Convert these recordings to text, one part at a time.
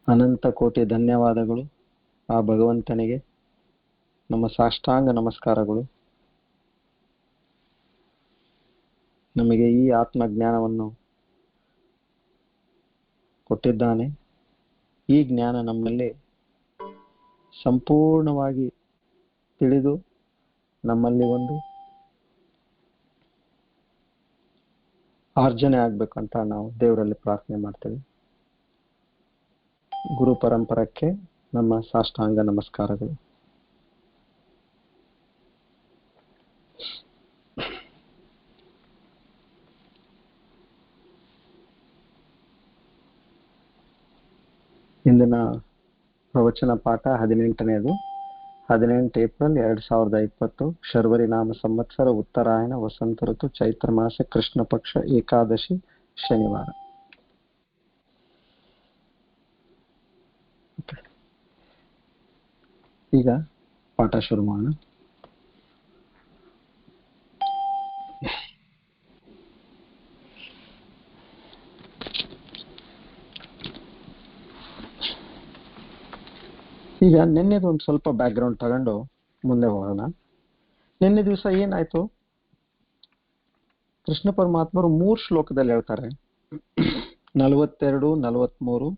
ಅನಂತ ಕೋಟಿ ಧನ್ಯವಾದಗಳು ಆ ಭಗವಂತನಿಗೆ. ನಮ್ಮ ಸಾಷ್ಟಾಂಗ ನಮಸ್ಕಾರಗಳು. ನಮಗೆ ಈ ಆತ್ಮಜ್ಞಾನವನ್ನು ಕೊಟ್ಟಿದ್ದಾನೆ. ಈ ಜ್ಞಾನ ನಮ್ಮಲ್ಲಿ ಸಂಪೂರ್ಣವಾಗಿ ತಿಳಿದು ನಮ್ಮಲ್ಲಿ ಒಂದು ಆರ್ಜನೆ ಆಗ್ಬೇಕಂತ ನಾವು ದೇವರಲ್ಲಿ ಪ್ರಾರ್ಥನೆ ಮಾಡ್ತೇವೆ. ಗುರು ಪರಂಪರಕ್ಕೆ ನಮ್ಮ ಸಾಷ್ಟಾಂಗ ನಮಸ್ಕಾರಗಳು. ಇಂದಿನ ಪ್ರವಚನ ಪಾಠ 18ನೇದು. 18 ಏಪ್ರಿಲ್ 2020 ಶರ್ವರಿ ನಾಮ ಸಂವತ್ಸರ ಉತ್ತರಾಯಣ ವಸಂತ ಋತು ಚೈತ್ರ ಮಾಸ ಕೃಷ್ಣ ಪಕ್ಷ ಏಕಾದಶಿ ಶನಿವಾರ. ಈಗ ಪಾಠ ಶುರು ಮಾಡೋಣ. ಈಗ ನಿನ್ನೆದು ಒಂದು ಸ್ವಲ್ಪ ಬ್ಯಾಕ್ಗ್ರೌಂಡ್ ತಗೊಂಡು ಮುಂದೆ ಹೋಗೋಣ. ನಿನ್ನೆ ದಿವಸ ಏನಾಯ್ತು, ಕೃಷ್ಣ ಪರಮಾತ್ಮರು 3 ಶ್ಲೋಕದಲ್ಲಿ ಹೇಳ್ತಾರೆ, 42, 43,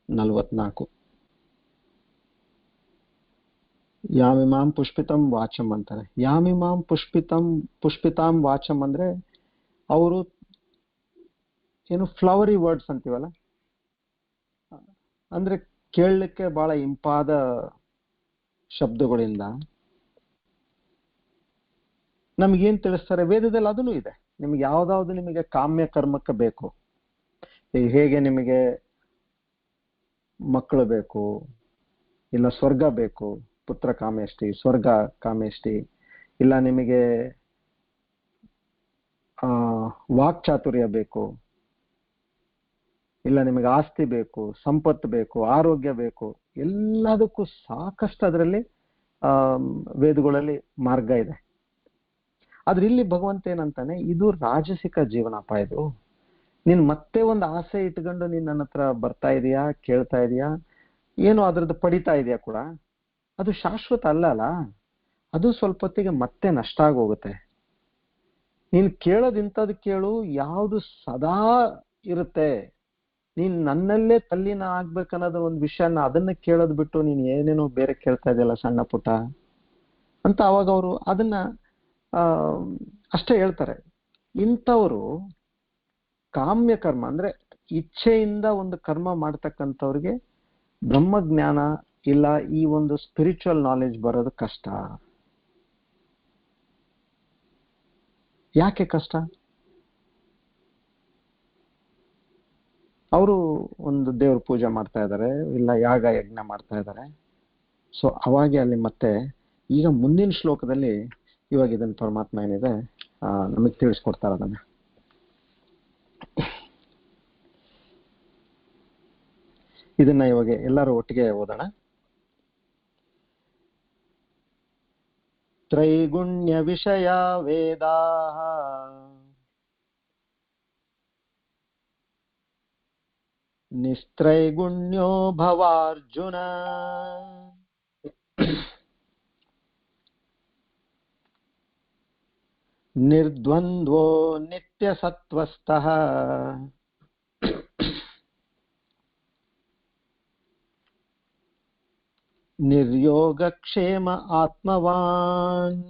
44. ಯಾಮಿಮಾಂ ಪುಷ್ಪಿತಂ ವಾಚಂ ಅಂತಾರೆ. ಯಾಮಿಮಾಂ ಪುಷ್ಪಿತಾಂ ವಾಚಂ ಅಂದ್ರೆ ಅವರು ಏನು ಫ್ಲವರಿ ವರ್ಡ್ಸ್ ಅಂತೀವಲ್ಲ, ಅಂದ್ರೆ ಕೇಳಲಿಕ್ಕೆ ಬಹಳ ಇಂಪಾದ ಶಬ್ದಗಳಿಂದ ನಮಗೇನ್ ತಿಳಿಸ್ತಾರೆ, ವೇದದಲ್ಲಿ ಅದನ್ನು ಇದೆ. ನಿಮ್ಗೆ ಯಾವ್ದಾವ್ದು ನಿಮಗೆ ಕಾಮ್ಯ ಕರ್ಮಕ್ಕೆ ಬೇಕು, ಹೇಗೆ ನಿಮಗೆ ಮಕ್ಕಳು ಬೇಕು, ಇಲ್ಲ ಸ್ವರ್ಗ ಬೇಕು, ಪುತ್ರ ಕಾಮೇಷ್ಟಿ, ಸ್ವರ್ಗ ಕಾಮೇಷ್ಟಿ, ಇಲ್ಲ ನಿಮಗೆ ವಾಕ್ಚಾತುರ್ಯ ಬೇಕು, ಇಲ್ಲ ನಿಮಗೆ ಆಸ್ತಿ ಬೇಕು, ಸಂಪತ್ತು ಬೇಕು, ಆರೋಗ್ಯ ಬೇಕು, ಎಲ್ಲದಕ್ಕೂ ಸಾಕಷ್ಟು ಅದರಲ್ಲಿ ವೇದಗಳಲ್ಲಿ ಮಾರ್ಗ ಇದೆ. ಆದ್ರೆ ಇಲ್ಲಿ ಭಗವಂತ ಏನಂತಾನೆ, ಇದು ರಾಜಸಿಕ ಜೀವನಪ್ಪ. ಇದು ನೀನ್ ಮತ್ತೆ ಒಂದು ಆಸೆ ಇಟ್ಕೊಂಡು ನೀನ್ ನನ್ನ ಹತ್ರ ಬರ್ತಾ ಇದೀಯಾ, ಕೇಳ್ತಾ ಇದೀಯಾ, ಏನು ಅದ್ರದ್ದು ಪಡಿತಾ ಇದೆಯಾ ಕೂಡ, ಅದು ಶಾಶ್ವತ ಅಲ್ಲ. ಅದು ಸ್ವಲ್ಪ ಹೊತ್ತಿಗೆ ಮತ್ತೆ ನಷ್ಟ ಆಗೋಗುತ್ತೆ. ನೀನ್ ಕೇಳೋದಿಂತದ್ ಕೇಳು, ಯಾವುದು ಸದಾ ಇರುತ್ತೆ. ನೀನ್ ನನ್ನಲ್ಲೇ ತಲ್ಲಿನ ಆಗ್ಬೇಕನ್ನೋದು ಒಂದು ವಿಷಯನ ಅದನ್ನ ಕೇಳೋದ್ ಬಿಟ್ಟು ನೀನ್ ಏನೇನೋ ಬೇರೆ ಕೇಳ್ತಾ ಇದೆಯಲ್ಲ ಸಣ್ಣ ಪುಟ್ಟ ಅಂತ, ಅವಾಗ ಅವರು ಅದನ್ನ ಅಷ್ಟೇ ಹೇಳ್ತಾರೆ. ಇಂಥವ್ರು ಕಾಮ್ಯ ಕರ್ಮ ಅಂದ್ರೆ ಇಚ್ಛೆಯಿಂದ ಒಂದು ಕರ್ಮ ಮಾಡ್ತಕ್ಕಂಥವ್ರಿಗೆ ಬ್ರಹ್ಮಜ್ಞಾನ ಇಲ್ಲ ಈ ಒಂದು ಸ್ಪಿರಿಚುವಲ್ ನಾಲೆಜ್ ಬರೋದು ಕಷ್ಟ. ಯಾಕೆ ಕಷ್ಟ? ಅವರು ಒಂದು ದೇವ್ರ ಪೂಜೆ ಮಾಡ್ತಾ ಇದ್ದಾರೆ, ಇಲ್ಲ ಯಾಗ ಯಜ್ಞ ಮಾಡ್ತಾ ಇದ್ದಾರೆ. ಸೊ ಅವಾಗೆ ಅಲ್ಲಿ ಮತ್ತೆ ಈಗ ಮುಂದಿನ ಶ್ಲೋಕದಲ್ಲಿ ಇವಾಗ ಇದನ್ನ ಪರಮಾತ್ಮ ಏನಿದೆ ನಮಗೆ ತಿಳಿಸ್ಕೊಡ್ತಾರೆ. ಅದನ್ನ ಇದನ್ನ ಇವಾಗ ಎಲ್ಲರೂ ಒಟ್ಟಿಗೆ ಓದೋಣ. ತ್ರೈಗುಣ್ಯ ವಿಷಯ ವೇದಾಃ ನಿಸ್ತ್ರೈಗುಣ್ಯೋ ಭವಾರ್ಜುನ ನಿರ್ದ್ವಂದ್ವೋ ನಿತ್ಯಸತ್ವಸ್ಥಃ ನಿರ್ಯೋಗಕ್ಷೇಮ ಆತ್ಮವಾನ್.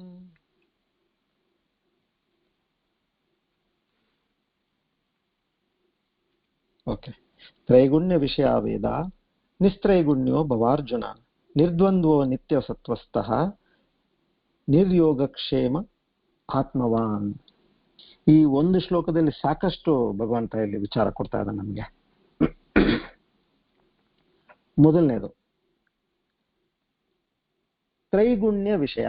ಓಕೆ. ತ್ರೈಗುಣ್ಯ ವಿಷಯ ವೇದ ನಿಸ್ತ್ರೈಗುಣ್ಯೋ ಭವಾರ್ಜುನ ನಿರ್ದ್ವಂದ್ವೋ ನಿತ್ಯ ಸತ್ವಸ್ಥಃ ನಿರ್ಯೋಗಕ್ಷೇಮ ಆತ್ಮವಾನ್. ಈ ಒಂದು ಶ್ಲೋಕದಲ್ಲಿ ಸಾಕಷ್ಟು ಭಗವಂತ ಇಲ್ಲಿ ವಿಚಾರ ಕೊಡ್ತಾ ಇದ್ದಾನೆ ನಮ್ಗೆ. ಮೊದಲನೇದು ತ್ರೈಗುಣ್ಯ ವಿಷಯ.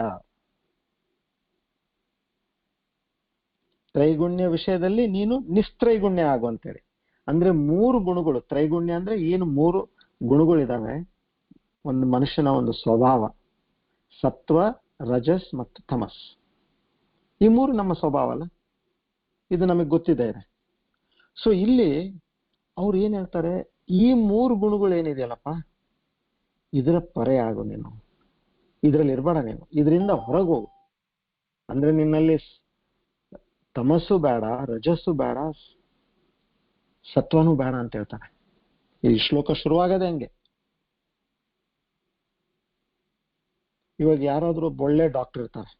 ತ್ರೈಗುಣ್ಯ ವಿಷಯದಲ್ಲಿ ನೀನು ನಿಸ್ತ್ರೈಗುಣ್ಯ ಆಗು ಅಂತೇಳಿ. ಅಂದ್ರೆ 3 ಗುಣಗಳು. ತ್ರೈಗುಣ್ಯ ಅಂದ್ರೆ ಏನು 3 ಗುಣಗಳಿದಾವೆ ಒಂದು ಮನುಷ್ಯನ ಒಂದು ಸ್ವಭಾವ, ಸತ್ವ, ರಜಸ್ ಮತ್ತು ತಮಸ್. ಈ 3 ನಮ್ಮ ಸ್ವಭಾವ ಅಲ್ಲ, ಇದು ನಮಗೆ ಗೊತ್ತಿದೆ. ಸೊ ಇಲ್ಲಿ ಅವ್ರು ಏನ್ ಹೇಳ್ತಾರೆ, ಈ 3 ಗುಣಗಳು ಏನಿದೆಯಲ್ಲಪ್ಪ, ಇದರ ಪರೆ ಆಗು ನೀನು, ಇದ್ರಲ್ಲಿ ಇರ್ಬೇಡ ನೀನು, ಇದರಿಂದ ಹೊರಗೆ ಹೋಗು. ಅಂದ್ರೆ ನಿನ್ನಲ್ಲಿ ತಮಸ್ಸು ಬೇಡ, ರಜಸ್ಸು ಬೇಡ, ಸತ್ವನೂ ಬೇಡ ಅಂತ ಹೇಳ್ತಾನೆ. ಈ ಶ್ಲೋಕ ಶುರುವಾಗದೆ ಹಂಗೆ. ಇವಾಗ ಯಾರಾದ್ರೂ ಒಳ್ಳೆ ಡಾಕ್ಟರ್ ಇರ್ತಾರೆ,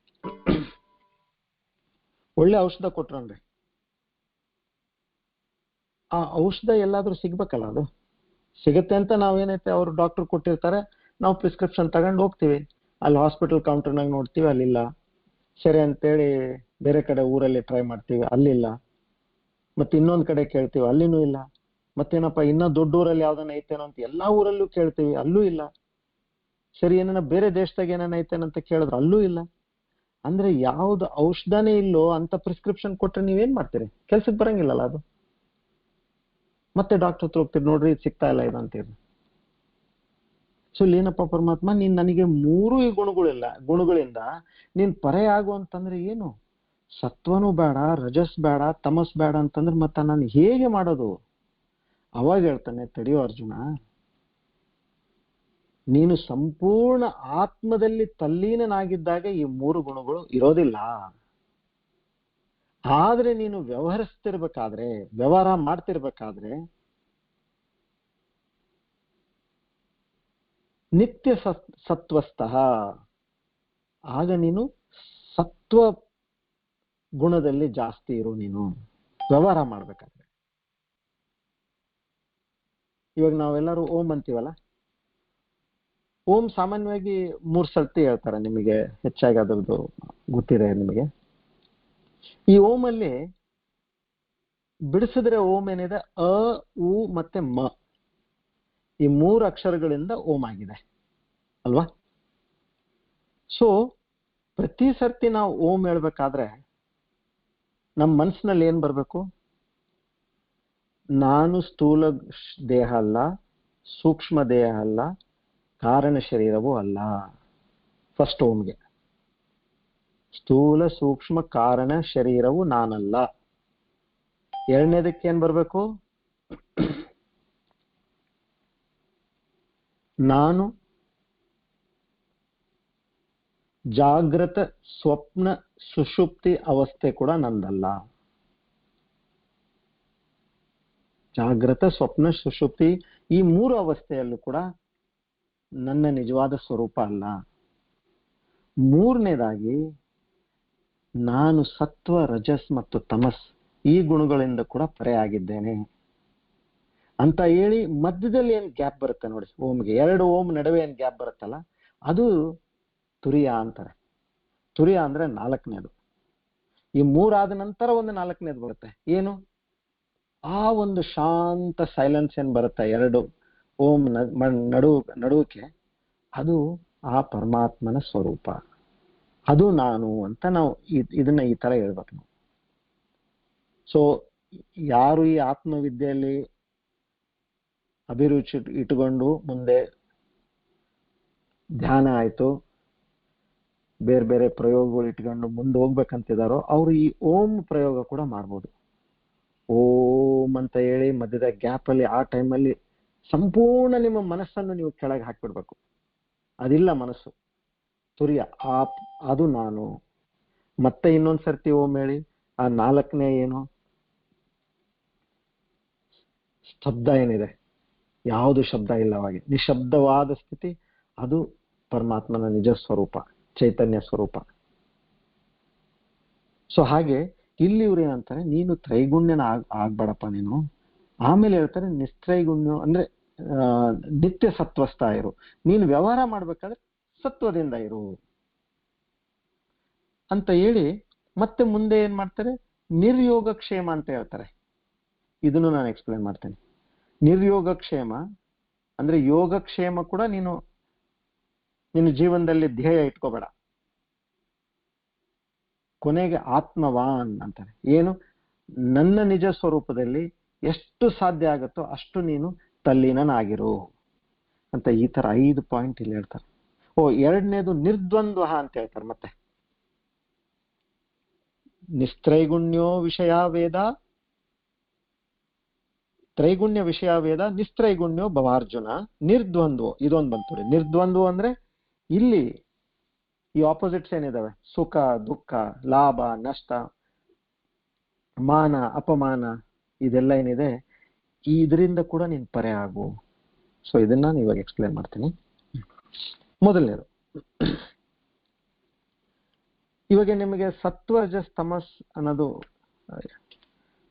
ಒಳ್ಳೆ ಔಷಧ ಕೊಟ್ರನ್ರಿ, ಆ ಔಷಧ ಎಲ್ಲಾದ್ರೂ ಸಿಗ್ಬೇಕಲ್ಲ, ಅದು ಸಿಗುತ್ತೆ ಅಂತ ನಾವೇನೈತೆ ಅವ್ರು ಡಾಕ್ಟರ್ ಕೊಟ್ಟಿರ್ತಾರೆ, ನಾವು ಪ್ರಿಸ್ಕ್ರಿಪ್ಷನ್ ತಗೊಂಡು ಹೋಗ್ತೀವಿ, ಅಲ್ಲಿ ಹಾಸ್ಪಿಟಲ್ ಕೌಂಟರ್ನಾಗ ನೋಡ್ತೀವಿ, ಅಲ್ಲಿಲ್ಲ. ಸರಿ ಅಂತೇಳಿ ಬೇರೆ ಕಡೆ ಊರಲ್ಲಿ ಟ್ರೈ ಮಾಡ್ತೀವಿ, ಅಲ್ಲಿಲ್ಲ. ಮತ್ತೆ ಇನ್ನೊಂದ್ ಕಡೆ ಕೇಳ್ತೀವಿ, ಅಲ್ಲಿನೂ ಇಲ್ಲ. ಮತ್ತೇನಪ್ಪ ಇನ್ನ ದೊಡ್ಡ ಊರಲ್ಲಿ ಯಾವ್ದನ್ನ ಐತೇನೋ ಅಂತ ಎಲ್ಲಾ ಊರಲ್ಲೂ ಕೇಳ್ತೀವಿ, ಅಲ್ಲೂ ಇಲ್ಲ. ಸರಿ ಏನಾನ ಬೇರೆ ದೇಶದಾಗ ಏನೇನ ಐತೇನಂತ ಕೇಳಿದ್ರು, ಅಲ್ಲೂ ಇಲ್ಲ. ಅಂದ್ರೆ ಯಾವ್ದು ಔಷಧನೇ ಇಲ್ಲೋ ಅಂತ ಪ್ರಿಸ್ಕ್ರಿಪ್ಷನ್ ಕೊಟ್ರೆ ನೀವೇನ್ ಮಾಡ್ತೀರಿ? ಕೆಲ್ಸಕ್ಕೆ ಬರಂಗಿಲ್ಲಲ್ಲ ಅದು. ಮತ್ತೆ ಡಾಕ್ಟರ್ ಹತ್ರ ಹೋಗ್ತೀರಿ, ನೋಡ್ರಿ ಇದು ಸಿಗ್ತಾ ಇಲ್ಲ ಇದು ಅಂತೀರಿ. ಸೊ ಏನಪ್ಪ ಪರಮಾತ್ಮ, ನೀನ್ ನನಗೆ 3 ಈ ಗುಣಗಳಿಂದ ನೀನ್ ಪರೆ ಆಗು ಅಂತಂದ್ರೆ ಏನು? ಸತ್ವನೂ ಬೇಡ, ರಜಸ್ ಬೇಡ, ತಮಸ್ ಬೇಡ ಅಂತಂದ್ರೆ ಮತ್ತೆ ನಾನು ಹೇಗೆ ಮಾಡೋದು? ಅವಾಗ ಹೇಳ್ತಾನೆ, ತಡೆಯೋ ಅರ್ಜುನ, ನೀನು ಸಂಪೂರ್ಣ ಆತ್ಮದಲ್ಲಿ ತಲ್ಲೀನನಾಗಿದ್ದಾಗ ಈ 3 ಗುಣಗಳು ಇರೋದಿಲ್ಲ. ಆದ್ರೆ ನೀನು ವ್ಯವಹಾರ ಮಾಡ್ತಿರ್ಬೇಕಾದ್ರೆ ನಿತ್ಯ ಸತ್ವಸ್ಥಃ, ಆಗ ನೀನು ಸತ್ವ ಗುಣದಲ್ಲಿ ಜಾಸ್ತಿ ಇರು. ನೀನು ವ್ಯವಹಾರ ಮಾಡ್ಬೇಕಾದ್ರೆ, ಇವಾಗ ನಾವೆಲ್ಲರೂ ಓಂ ಅಂತೀವಲ್ಲ, ಓಂ ಸಾಮಾನ್ಯವಾಗಿ 3 ಸರ್ತಿ ಹೇಳ್ತಾರೆ, ನಿಮಗೆ ಹೆಚ್ಚಾಗಿ ಅದರದ್ದು ಗೊತ್ತಿದೆ ನಿಮಗೆ. ಈ ಓಂ ಅಲ್ಲಿ ಬಿಡಿಸಿದ್ರೆ ಓಂ ಏನಿದೆ, ಅ, ಉ ಮತ್ತೆ ಮ, ಈ 3 ಅಕ್ಷರಗಳಿಂದ ಓಂ ಆಗಿದೆ ಅಲ್ವಾ? ಸೊ ಪ್ರತಿ ಸರ್ತಿ ನಾವು ಓಂ ಹೇಳ್ಬೇಕಾದ್ರೆ ನಮ್ಮ ಮನಸ್ಸಿನಲ್ಲಿ ಏನ್ ಬರ್ಬೇಕು? ನಾನು ಸ್ಥೂಲ ದೇಹ ಅಲ್ಲ, ಸೂಕ್ಷ್ಮ ದೇಹ ಅಲ್ಲ, ಕಾರಣ ಶರೀರವೂ ಅಲ್ಲ. ಫಸ್ಟ್ ಓಂಗೆ ಸ್ಥೂಲ ಸೂಕ್ಷ್ಮ ಕಾರಣ ಶರೀರವು ನಾನಲ್ಲ. ಎರಡನೇದಕ್ಕೆ ಏನ್ ಬರ್ಬೇಕು? ನಾನು ಜಾಗೃತ ಸ್ವಪ್ನ ಸುಷುಪ್ತಿ ಅವಸ್ಥೆ ಕೂಡ ನಂದಲ್ಲ. ಜಾಗೃತ ಸ್ವಪ್ನ ಸುಷುಪ್ತಿ ಈ 3 ಅವಸ್ಥೆಯಲ್ಲೂ ಕೂಡ ನನ್ನ ನಿಜವಾದ ಸ್ವರೂಪ ಅಲ್ಲ. ಮೂರನೇದಾಗಿ ನಾನು ಸತ್ವ ರಜಸ್ ಮತ್ತು ತಮಸ್ ಈ ಗುಣಗಳಿಂದ ಕೂಡ ಪರೆ ಆಗಿದ್ದೇನೆ ಅಂತ ಹೇಳಿ ಮಧ್ಯದಲ್ಲಿ ಏನ್ ಗ್ಯಾಪ್ ಬರುತ್ತೆ ನೋಡಿ, ಓಂಗೆ 2 ಓಂ ನಡುವೆ ಏನ್ ಗ್ಯಾಪ್ ಬರುತ್ತಲ್ಲ, ಅದು ತುರಿಯ ಅಂತಾರೆ. ತುರಿಯ ಅಂದ್ರೆ 4ನೇದು. ಈ 3 ಆದ ನಂತರ ಒಂದು 4ನೇದು ಬರುತ್ತೆ. ಏನು? ಆ ಒಂದು ಶಾಂತ ಸೈಲೆನ್ಸ್ ಏನ್ ಬರುತ್ತೆ 2 ಓಂ ನಡುವಕ್ಕೆ, ಅದು ಆ ಪರಮಾತ್ಮನ ಸ್ವರೂಪ, ಅದು ನಾನು ಅಂತ ನಾವು ಇದನ್ನ ಈ ತರ ಹೇಳ್ಬೇಕು ನಾವು. ಸೊ ಯಾರು ಈ ಆತ್ಮವಿದ್ಯೆಯಲ್ಲಿ ಅಭಿರುಚಿ ಇಟ್ಟುಕೊಂಡು ಮುಂದೆ ಧ್ಯಾನ ಆಯ್ತು, ಬೇರೆ ಬೇರೆ ಪ್ರಯೋಗಗಳು ಇಟ್ಕೊಂಡು ಮುಂದೆ ಹೋಗ್ಬೇಕಂತಿದಾರೋ ಅವರು ಈ ಓಂ ಪ್ರಯೋಗ ಕೂಡ ಮಾಡ್ಬೋದು. ಓಂ ಅಂತ ಹೇಳಿ ಮಧ್ಯದ ಗ್ಯಾಪ್ ಅಲ್ಲಿ ಆ ಟೈಮಲ್ಲಿ ಸಂಪೂರ್ಣ ನಿಮ್ಮ ಮನಸ್ಸನ್ನು ನೀವು ಕೆಳಗೆ ಹಾಕ್ಬಿಡ್ಬೇಕು. ಅದಿಲ್ಲ ಮನಸ್ಸು ತುರಿಯ, ಅದು ನಾನು. ಮತ್ತೆ ಇನ್ನೊಂದ್ ಸರ್ತಿ ಓಂ ಹೇಳಿ ಆ 4ನೇ ಏನು ಶಬ್ದ ಏನಿದೆ, ಯಾವುದು ಶಬ್ದ ಇಲ್ಲವಾಗಿ ನಿಶಬ್ದವಾದ ಸ್ಥಿತಿ, ಅದು ಪರಮಾತ್ಮನ ನಿಜ ಸ್ವರೂಪ, ಚೈತನ್ಯ ಸ್ವರೂಪ. ಸೊ ಹಾಗೆ ಇಲ್ಲಿ ಇವ್ರು ಏನಂತಾರೆ, ನೀನು ತ್ರೈಗುಣ್ಯನ ಆಗ್ಬೇಡಪ್ಪ ನೀನು. ಆಮೇಲೆ ಹೇಳ್ತಾರೆ ನಿಸ್ತ್ರೈಗುಣ್ಯ ಅಂದ್ರೆ ನಿತ್ಯ ಸತ್ವಸ್ಥ ಇರು. ನೀನು ವ್ಯವಹಾರ ಮಾಡ್ಬೇಕಾದ್ರೆ ಸತ್ವದಿಂದ ಇರು ಅಂತ ಹೇಳಿ ಮತ್ತೆ ಮುಂದೆ ಏನ್ ಮಾಡ್ತಾರೆ, ನಿರ್ಯೋಗಕ್ಷೇಮ ಅಂತ ಹೇಳ್ತಾರೆ. ಇದನ್ನು ನಾನು ಎಕ್ಸ್ಪ್ಲೇನ್ ಮಾಡ್ತೇನೆ. ನಿರ್ಯೋಗಕ್ಷೇಮ ಅಂದ್ರೆ ಯೋಗಕ್ಷೇಮ ಕೂಡ ನೀನು ನಿನ್ನ ಜೀವನದಲ್ಲಿ ಧ್ಯೇಯ ಇಟ್ಕೋಬೇಡ. ಕೊನೆಗೆ ಆತ್ಮವಾನ್ ಅಂತಾರೆ. ಏನು? ನನ್ನ ನಿಜ ಸ್ವರೂಪದಲ್ಲಿ ಎಷ್ಟು ಸಾಧ್ಯ ಆಗುತ್ತೋ ಅಷ್ಟು ನೀನು ತಲ್ಲೀನನಾಗಿರು ಅಂತ ಈ ತರ 5 ಪಾಯಿಂಟ್ ಇಲ್ಲಿ ಹೇಳ್ತಾರೆ. ಎರಡನೇದು ನಿರ್ದ್ವಂದ್ವ ಅಂತ ಹೇಳ್ತಾರೆ. ಮತ್ತೆ ನಿಸ್ತ್ರೈಗುಣ್ಯೋ ವಿಷಯ ವೇದ ತ್ರೈಗುಣ್ಯ ವಿಷಯ ವೇದ ನಿಸ್ತ್ರೈಗುಣ್ಯೋ ಭವಾರ್ಜುನ ನಿರ್ದ್ವಂದ್ವೋ ಇದೊಂದು ಬಂತು. ನಿರ್ದ್ವಂದ್ವ ಅಂದ್ರೆ ಇಲ್ಲಿ ಈ ಆಪೋಸಿಟ್ಸ್ ಏನಿದಾವೆ, ಸುಖ ದುಃಖ, ಲಾಭ ನಷ್ಟ, ಮಾನ ಅಪಮಾನ, ಇದೆಲ್ಲ ಏನಿದೆ ಇದರಿಂದ ಕೂಡ ನೀನ್ ಪರೆ ಆಗು. ಸೊ ಇದನ್ನ ನಾನು ಇವಾಗ ಎಕ್ಸ್ಪ್ಲೇನ್ ಮಾಡ್ತೀನಿ. ಮೊದಲನೇದು, ಇವಾಗ ನಿಮಗೆ ಸತ್ವ ರಜಸ್ ತಮಸ್ ಅನ್ನೋದು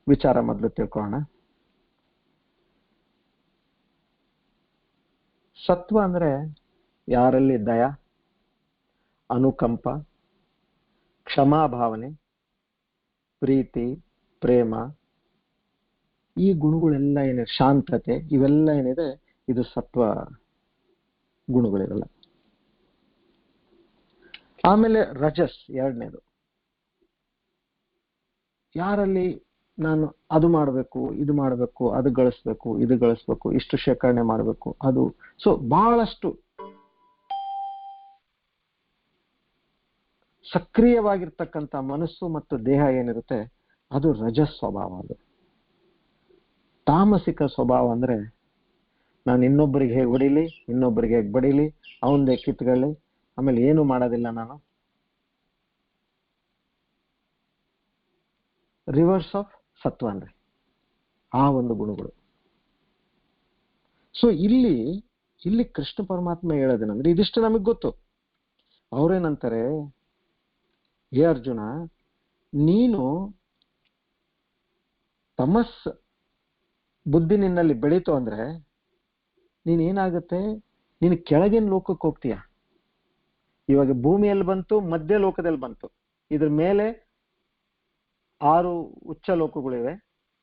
ವಿಚಾರ ಮೊದಲು ತಿಳ್ಕೊಳ್ಳೋಣ. ಸತ್ವ ಅಂದ್ರೆ ಯಾರಲ್ಲಿ ದಯ, ಅನುಕಂಪ, ಕ್ಷಮಾಭಾವನೆ, ಪ್ರೀತಿ, ಪ್ರೇಮ, ಈ ಗುಣಗಳೆಲ್ಲ ಏನಿದೆ, ಶಾಂತತೆ, ಇವೆಲ್ಲ ಏನಿದೆ ಇದು ಸತ್ವ ಗುಣಗಳಿರಲ್ಲ. ಆಮೇಲೆ ರಜಸ್ ಎರಡನೇದು, ಯಾರಲ್ಲಿ ನಾನು ಅದು ಮಾಡಬೇಕು, ಇದು ಮಾಡಬೇಕು, ಅದು ಗಳಿಸ್ಬೇಕು, ಇದು ಗಳಿಸ್ಬೇಕು, ಇಷ್ಟು ಶೇಖರಣೆ ಮಾಡಬೇಕು, ಅದು ಸೊ ಬಹಳಷ್ಟು ಸಕ್ರಿಯವಾಗಿರ್ತಕ್ಕಂಥ ಮನಸ್ಸು ಮತ್ತು ದೇಹ ಏನಿರುತ್ತೆ ಅದು ರಜಸ್ ಸ್ವಭಾವ. ಅದು ತಾಮಸಿಕ ಸ್ವಭಾವ ಅಂದ್ರೆ ನಾನು ಇನ್ನೊಬ್ಬರಿಗೆ ಹೇಗೆ ಹೊಡಿಲಿ, ಇನ್ನೊಬ್ಬರಿಗೆ ಹೇಗೆ ಬಡಿಲಿ, ಅವಂದೇ ಕಿತ್ಕೊಳ್ಳಿ, ಆಮೇಲೆ ಏನು ಮಾಡೋದಿಲ್ಲ ನಾನು. ರಿವರ್ಸ್ ಆಫ್ ಸತ್ವ ಅಂದ್ರೆ ಆ ಒಂದು ಗುಣಗಳು. ಸೊ ಇಲ್ಲಿ ಕೃಷ್ಣ ಪರಮಾತ್ಮ ಹೇಳೋದೇನಂದ್ರೆ ಇದಿಷ್ಟು ನಮಗ್ ಗೊತ್ತು. ಅವ್ರೇನಂತಾರೆ, ಹೇ ಅರ್ಜುನ, ನೀನು ತಮಸ್ ಬುದ್ಧಿ ನಿನ್ನಲ್ಲಿ ಬೆಳೀತು ಅಂದ್ರೆ ನೀನೇನಾಗುತ್ತೆ, ನೀನು ಕೆಳಗಿನ ಲೋಕಕ್ಕೆ ಹೋಗ್ತೀಯ. ಇವಾಗ ಭೂಮಿಯಲ್ಲಿ ಬಂತು, ಮಧ್ಯ ಲೋಕದಲ್ಲಿ ಬಂತು, ಇದ್ರ ಮೇಲೆ 6 ಉಚ್ಚ ಲೋಕಗಳಿವೆ,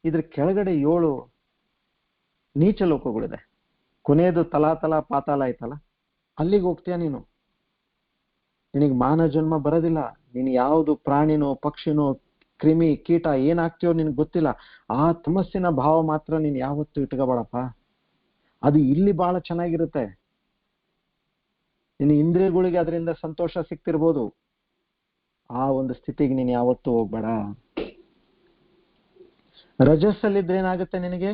ಇದ್ರ ಕೆಳಗಡೆ 7 ನೀಚ ಲೋಕಗಳಿದೆ. ಕೊನೆಯದು ತಲಾತಲ ಪಾತಾಳ ಆಯ್ತಲ್ಲ, ಅಲ್ಲಿಗೆ ಹೋಗ್ತೀಯ ನೀನು. ನಿನಗೆ ಮಾನವ ಜನ್ಮ ಬರೋದಿಲ್ಲ. ನೀನು ಯಾವುದು ಪ್ರಾಣಿನೋ ಪಕ್ಷಿನೋ ಕ್ರಿಮಿ ಕೀಟ ಏನಾಗ್ತೀಯೋ ನಿನ್ಗೆ ಗೊತ್ತಿಲ್ಲ. ಆ ತಮಸ್ಸಿನ ಭಾವ ಮಾತ್ರ ನೀನು ಯಾವತ್ತೂ ಇಟ್ಕೋಬೇಡಪ್ಪ. ಅದು ಇಲ್ಲಿ ಬಹಳ ಚೆನ್ನಾಗಿರುತ್ತೆ. ನಿನ್ನ ಇಂದ್ರಿಯಗಳಿಗೆ ಅದರಿಂದ ಸಂತೋಷ ಸಿಗ್ತಿರ್ಬೋದು, ಆ ಒಂದು ಸ್ಥಿತಿಗೆ ನೀನು ಯಾವತ್ತೂ ಹೋಗ್ಬೇಡ. ರಜಸ್ಸಲ್ಲಿದ್ರೆ ಏನಾಗುತ್ತೆ ನಿನಗೆ,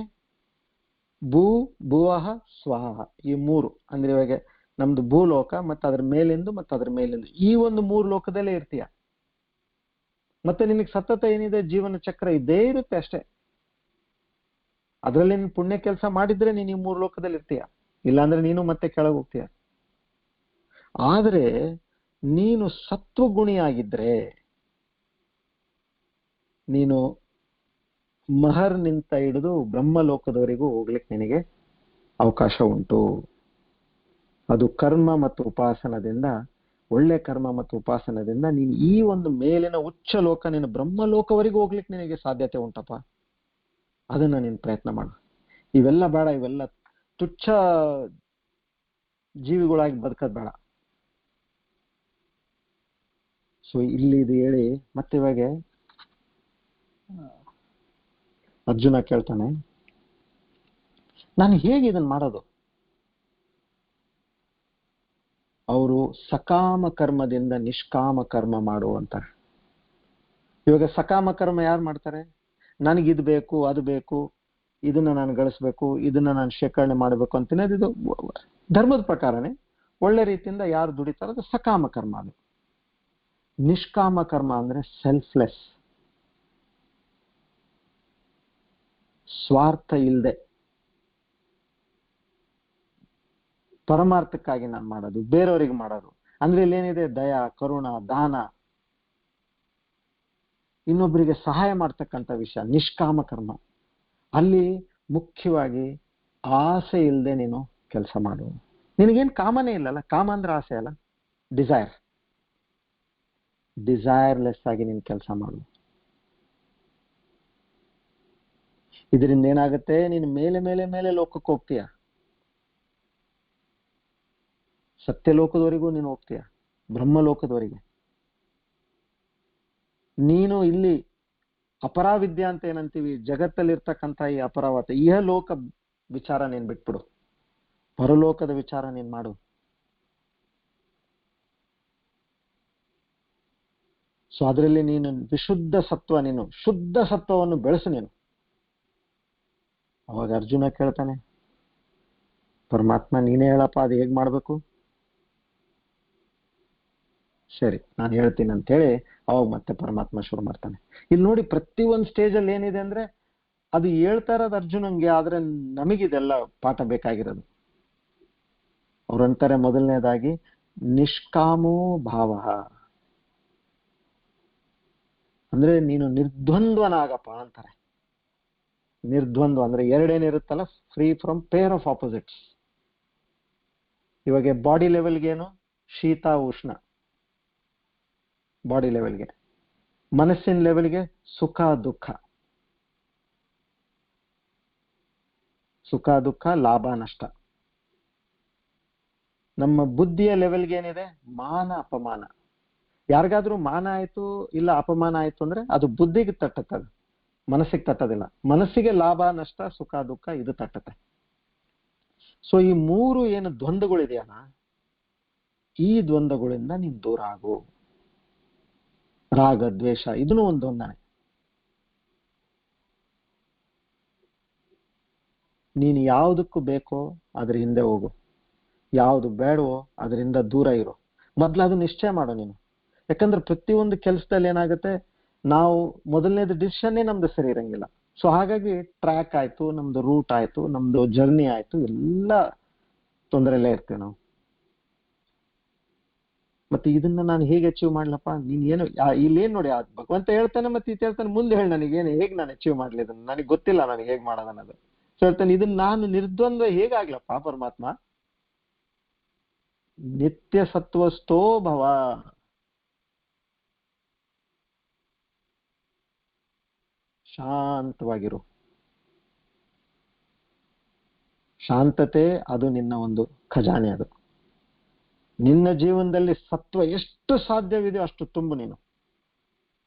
ಭೂ ಭುವಃ ಸ್ವಹ, ಈ 3 ಅಂದ್ರೆ ಇವಾಗ ನಮ್ದು ಭೂಲೋಕ ಮತ್ತು ಅದ್ರ ಮೇಲಿಂದು ಮತ್ತು ಅದ್ರ ಮೇಲಿಂದು ಈ ಒಂದು 3 ಲೋಕದಲ್ಲೇ ಇರ್ತೀಯ. ಮತ್ತೆ ನಿನಗೆ ಸತತ ಏನಿದೆ ಜೀವನ ಚಕ್ರ ಇದ್ದೇ ಇರುತ್ತೆ ಅಷ್ಟೇ. ಅದರಲ್ಲಿ ನೀನು ಪುಣ್ಯ ಕೆಲಸ ಮಾಡಿದ್ರೆ ನೀನು ಈ 3 ಲೋಕದಲ್ಲಿ ಇರ್ತೀಯ, ಇಲ್ಲಾಂದ್ರೆ ನೀನು ಮತ್ತೆ ಕೆಳಗೆ ಹೋಗ್ತೀಯ. ಆದ್ರೆ ನೀನು ಸತ್ವಗುಣಿಯಾಗಿದ್ರೆ ನೀನು ಮಹರ್ ನಿಂತ ಹಿಡಿದು ಬ್ರಹ್ಮಲೋಕದವರೆಗೂ ಹೋಗ್ಲಿಕ್ಕೆ ನಿನಗೆ ಅವಕಾಶ ಉಂಟು. ಅದು ಕರ್ಮ ಮತ್ತು ಉಪಾಸನದಿಂದ, ಒಳ್ಳೆ ಕರ್ಮ ಮತ್ತು ಉಪಾಸನದಿಂದ ನೀನು ಈ ಒಂದು ಮೇಲಿನ ಉಚ್ಚ ಲೋಕ, ನೀನು ಬ್ರಹ್ಮಲೋಕವರೆಗೂ ಹೋಗ್ಲಿಕ್ಕೆ ನಿನಗೆ ಸಾಧ್ಯತೆ ಉಂಟಪ್ಪ. ಅದನ್ನ ನೀನು ಪ್ರಯತ್ನ ಮಾಡು. ಇವೆಲ್ಲ ಬೇಡ, ಇವೆಲ್ಲ ತುಚ್ಛ ಜೀವಿಗಳಾಗಿ ಬದುಕೋದು ಬೇಡ. ಸೊ ಇಲ್ಲಿ ಇದು ಹೇಳಿ ಮತ್ತೆ ಇವಾಗ ಅರ್ಜುನ ಕೇಳ್ತಾನೆ, ನಾನು ಹೇಗೆ ಇದನ್ನ ಮಾಡೋದು? ಅವರು ಸಕಾಮ ಕರ್ಮದಿಂದ ನಿಷ್ಕಾಮ ಕರ್ಮ ಮಾಡುವಂತ. ಇವಾಗ ಸಕಾಮ ಕರ್ಮ ಯಾರು ಮಾಡ್ತಾರೆ? ನನಗಿದು ಬೇಕು, ಅದು ಬೇಕು, ಇದನ್ನ ನಾನು ಗಳಿಸ್ಬೇಕು, ಇದನ್ನ ನಾನು ಶೇಖರಣೆ ಮಾಡಬೇಕು ಅಂತೀನಿ. ಇದು ಧರ್ಮದ ಪ್ರಕಾರನೇ ಒಳ್ಳೆ ರೀತಿಯಿಂದ ಯಾರು ದುಡಿತಾರೋ ಅದು ಸಕಾಮ ಕರ್ಮ. ಅದು ನಿಷ್ಕಾಮ ಕರ್ಮ ಅಂದ್ರೆ ಸೆಲ್ಫ್ಲೆಸ್, ಸ್ವಾರ್ಥ ಇಲ್ಲದೆ ಪರಮಾರ್ಥಕ್ಕಾಗಿ ನಾನು ಮಾಡೋದು, ಬೇರೆಯವರಿಗೆ ಮಾಡೋದು. ಅಂದ್ರೆ ಇಲ್ಲೇನಿದೆ, ದಯ, ಕರುಣ, ದಾನ, ಇನ್ನೊಬ್ಬರಿಗೆ ಸಹಾಯ ಮಾಡ್ತಕ್ಕಂಥ ವಿಷಯ ನಿಷ್ಕಾಮ ಕರ್ಮ. ಅಲ್ಲಿ ಮುಖ್ಯವಾಗಿ ಆಸೆ ಇಲ್ಲದೆ ನೀನು ಕೆಲಸ ಮಾಡು. ನಿನಗೇನು ಕಾಮನೇ ಇಲ್ಲಲ್ಲ. ಕಾಮ ಅಂದ್ರೆ ಆಸೆ ಅಲ್ಲ, ಡಿಸೈರ್ಲೆಸ್ ಆಗಿ ನೀನು ಕೆಲಸ ಮಾಡು. ಇದರಿಂದ ಏನಾಗುತ್ತೆ, ನೀನು ಮೇಲೆ ಮೇಲೆ ಮೇಲೆ ಲೋಕಕ್ಕೆ ಹೋಗ್ತೀಯ, ಸತ್ಯಲೋಕದವರೆಗೂ ನೀನು ಹೋಗ್ತೀಯ, ಬ್ರಹ್ಮಲೋಕದವರೆಗೆ. ನೀನು ಇಲ್ಲಿ ಅಪರಾವಿದ್ಯಾ ಅಂತ ಏನಂತೀವಿ, ಜಗತ್ತಲ್ಲಿರ್ತಕ್ಕಂಥ ಈ ಅಪರಾವತ ಇಹಲೋಕ ವಿಚಾರ ನೀನ್ ಬಿಟ್ಬಿಡು, ಪರಲೋಕದ ವಿಚಾರ ನೀನ್ ಮಾಡು. ಸೊ ಅದರಲ್ಲಿ ನೀನು ವಿಶುದ್ಧ ಸತ್ವ, ನೀನು ಶುದ್ಧ ಸತ್ವವನ್ನು ಬೆಳೆಸು. ನೀನು ಅವಾಗ ಅರ್ಜುನ ಕೇಳ್ತಾನೆ, ಪರಮಾತ್ಮ ನೀನೇ ಹೇಳಪ್ಪ ಅದು ಹೇಗ್ ಮಾಡ್ಬೇಕು. ಸರಿ ನಾನು ಹೇಳ್ತೀನಿ ಅಂತ ಹೇಳಿ ಅವಾಗ ಮತ್ತೆ ಪರಮಾತ್ಮ ಶುರು ಮಾಡ್ತಾನೆ. ಇಲ್ಲಿ ನೋಡಿ ಪ್ರತಿಯೊಂದು ಸ್ಟೇಜಲ್ಲಿ ಏನಿದೆ ಅಂದ್ರೆ ಅದು ಹೇಳ್ತಾ ಇರೋದು ಅರ್ಜುನಂಗೆ, ಆದ್ರೆ ನಮಗಿದೆಲ್ಲ ಪಾಠ ಬೇಕಾಗಿರೋದು. ಅವ್ರಂತಾರೆ ಮೊದಲನೇದಾಗಿ ನಿಷ್ಕಾಮೋ ಭಾವ, ಅಂದ್ರೆ ನೀನು ನಿರ್ದ್ವಂದ್ವನಾಗಪ್ಪ ಅಂತಾರೆ. ನಿರ್ದ್ವಂದ್ವ ಅಂದ್ರೆ ಎರಡೇನಿರುತ್ತಲ್ಲ, free from pair of opposites. ಇವಾಗ ಬಾಡಿ ಲೆವೆಲ್ಗೆ ಏನು, ಶೀತ ಉಷ್ಣ ಬಾಡಿ ಲೆವೆಲ್ಗೆ. ಮನಸ್ಸಿನ ಲೆವೆಲ್ಗೆ ಸುಖ ದುಃಖ, ಸುಖ ದುಃಖ ಲಾಭ ನಷ್ಟ. ನಮ್ಮ ಬುದ್ಧಿಯ ಲೆವೆಲ್ಗೆ ಏನಿದೆ, ಮಾನ ಅಪಮಾನ. ಯಾರಿಗಾದ್ರೂ ಮಾನ ಆಯ್ತು ಇಲ್ಲ ಅಪಮಾನ ಆಯ್ತು ಅಂದ್ರೆ ಅದು ಬುದ್ಧಿಗೆ ತಟ್ಟುತ್ತದೆ, ಮನಸ್ಸಿಗೆ ತಟ್ಟೋದಿಲ್ಲ. ಮನಸ್ಸಿಗೆ ಲಾಭ ನಷ್ಟ ಸುಖ ದುಃಖ ಇದು ತಟ್ಟುತ್ತೆ. ಸೊ ಈ ಮೂರು ಏನು ದ್ವಂದ್ವಗಳಿದೆಯಲ್ಲ, ಈ ದ್ವಂದ್ವಗಳಿಂದ ನೀನ್ ದೂರ ಆಗು. ರಾಗ ದ್ವೇಷ ಇದನ್ನು ಒಂದು ದ್ವಂದ್ವನೇ. ನೀನು ಯಾವುದಕ್ಕೂ ಬೇಕೋ ಅದ್ರ ಹಿಂದೆ ಹೋಗು, ಯಾವುದು ಬೇಡವೋ ಅದರಿಂದ ದೂರ ಇರು. ಮೊದ್ಲು ಅದು ನಿಶ್ಚಯ ಮಾಡು ನೀನು. ಯಾಕಂದ್ರೆ ಪ್ರತಿಯೊಂದು ಕೆಲಸದಲ್ಲಿ ಏನಾಗುತ್ತೆ, ನಾವು ಮೊದಲನೇದು ಡಿಸಿಷನ್ನೇ ನಮ್ದು ಸರಿ ಇರಂಗಿಲ್ಲ. ಸೊ ಹಾಗಾಗಿ ಟ್ರ್ಯಾಕ್ ಆಯ್ತು, ನಮ್ದು ರೂಟ್ ಆಯ್ತು, ನಮ್ದು ಜರ್ನಿ ಆಯ್ತು, ಎಲ್ಲ ತೊಂದರೆಯಲ್ಲೇ ಇರ್ತೀವಿ ನಾವು. ಮತ್ತೆ ಇದನ್ನ ನಾನು ಹೇಗೆ ಅಚೀವ್ ಮಾಡ್ಲಪ್ಪ, ನೀನ್ ಏನು ಇಲ್ಲೇನ್ ನೋಡಿ ಭಗವಂತ ಹೇಳ್ತಾನೆ, ಮತ್ತೆ ಇದು ಹೇಳ್ತಾನೆ, ಮುಂದೆ ಹೇಳಿ ನನಗೇನು, ಹೇಗೆ ನಾನು ಅಚೀವ್ ಮಾಡ್ಲಿ ಇದನ್ನ, ನನಗೆ ಗೊತ್ತಿಲ್ಲ ನನಗೆ ಹೇಗೆ ಮಾಡೋದನ್ನೋದು. ಸೊ ಹೇಳ್ತಾನೆ ಇದನ್ನ ನಾನು ನಿರ್ದ್ವಂದ್ವ ಹೇಗಾಗ್ಲಪ್ಪ ಪರಮಾತ್ಮ, ನಿತ್ಯ ಸತ್ವಸ್ಥೋ ಭವ. ಶಾಂತವಾಗಿರು. ಶಾಂತತೆ ಅದು ನಿನ್ನ ಒಂದು ಖಜಾನೆ. ಅದು ನಿನ್ನ ಜೀವನದಲ್ಲಿ ಸತ್ವ ಎಷ್ಟು ಸಾಧ್ಯವಿದೆಯೋ ಅಷ್ಟು ತುಂಬು. ನೀನು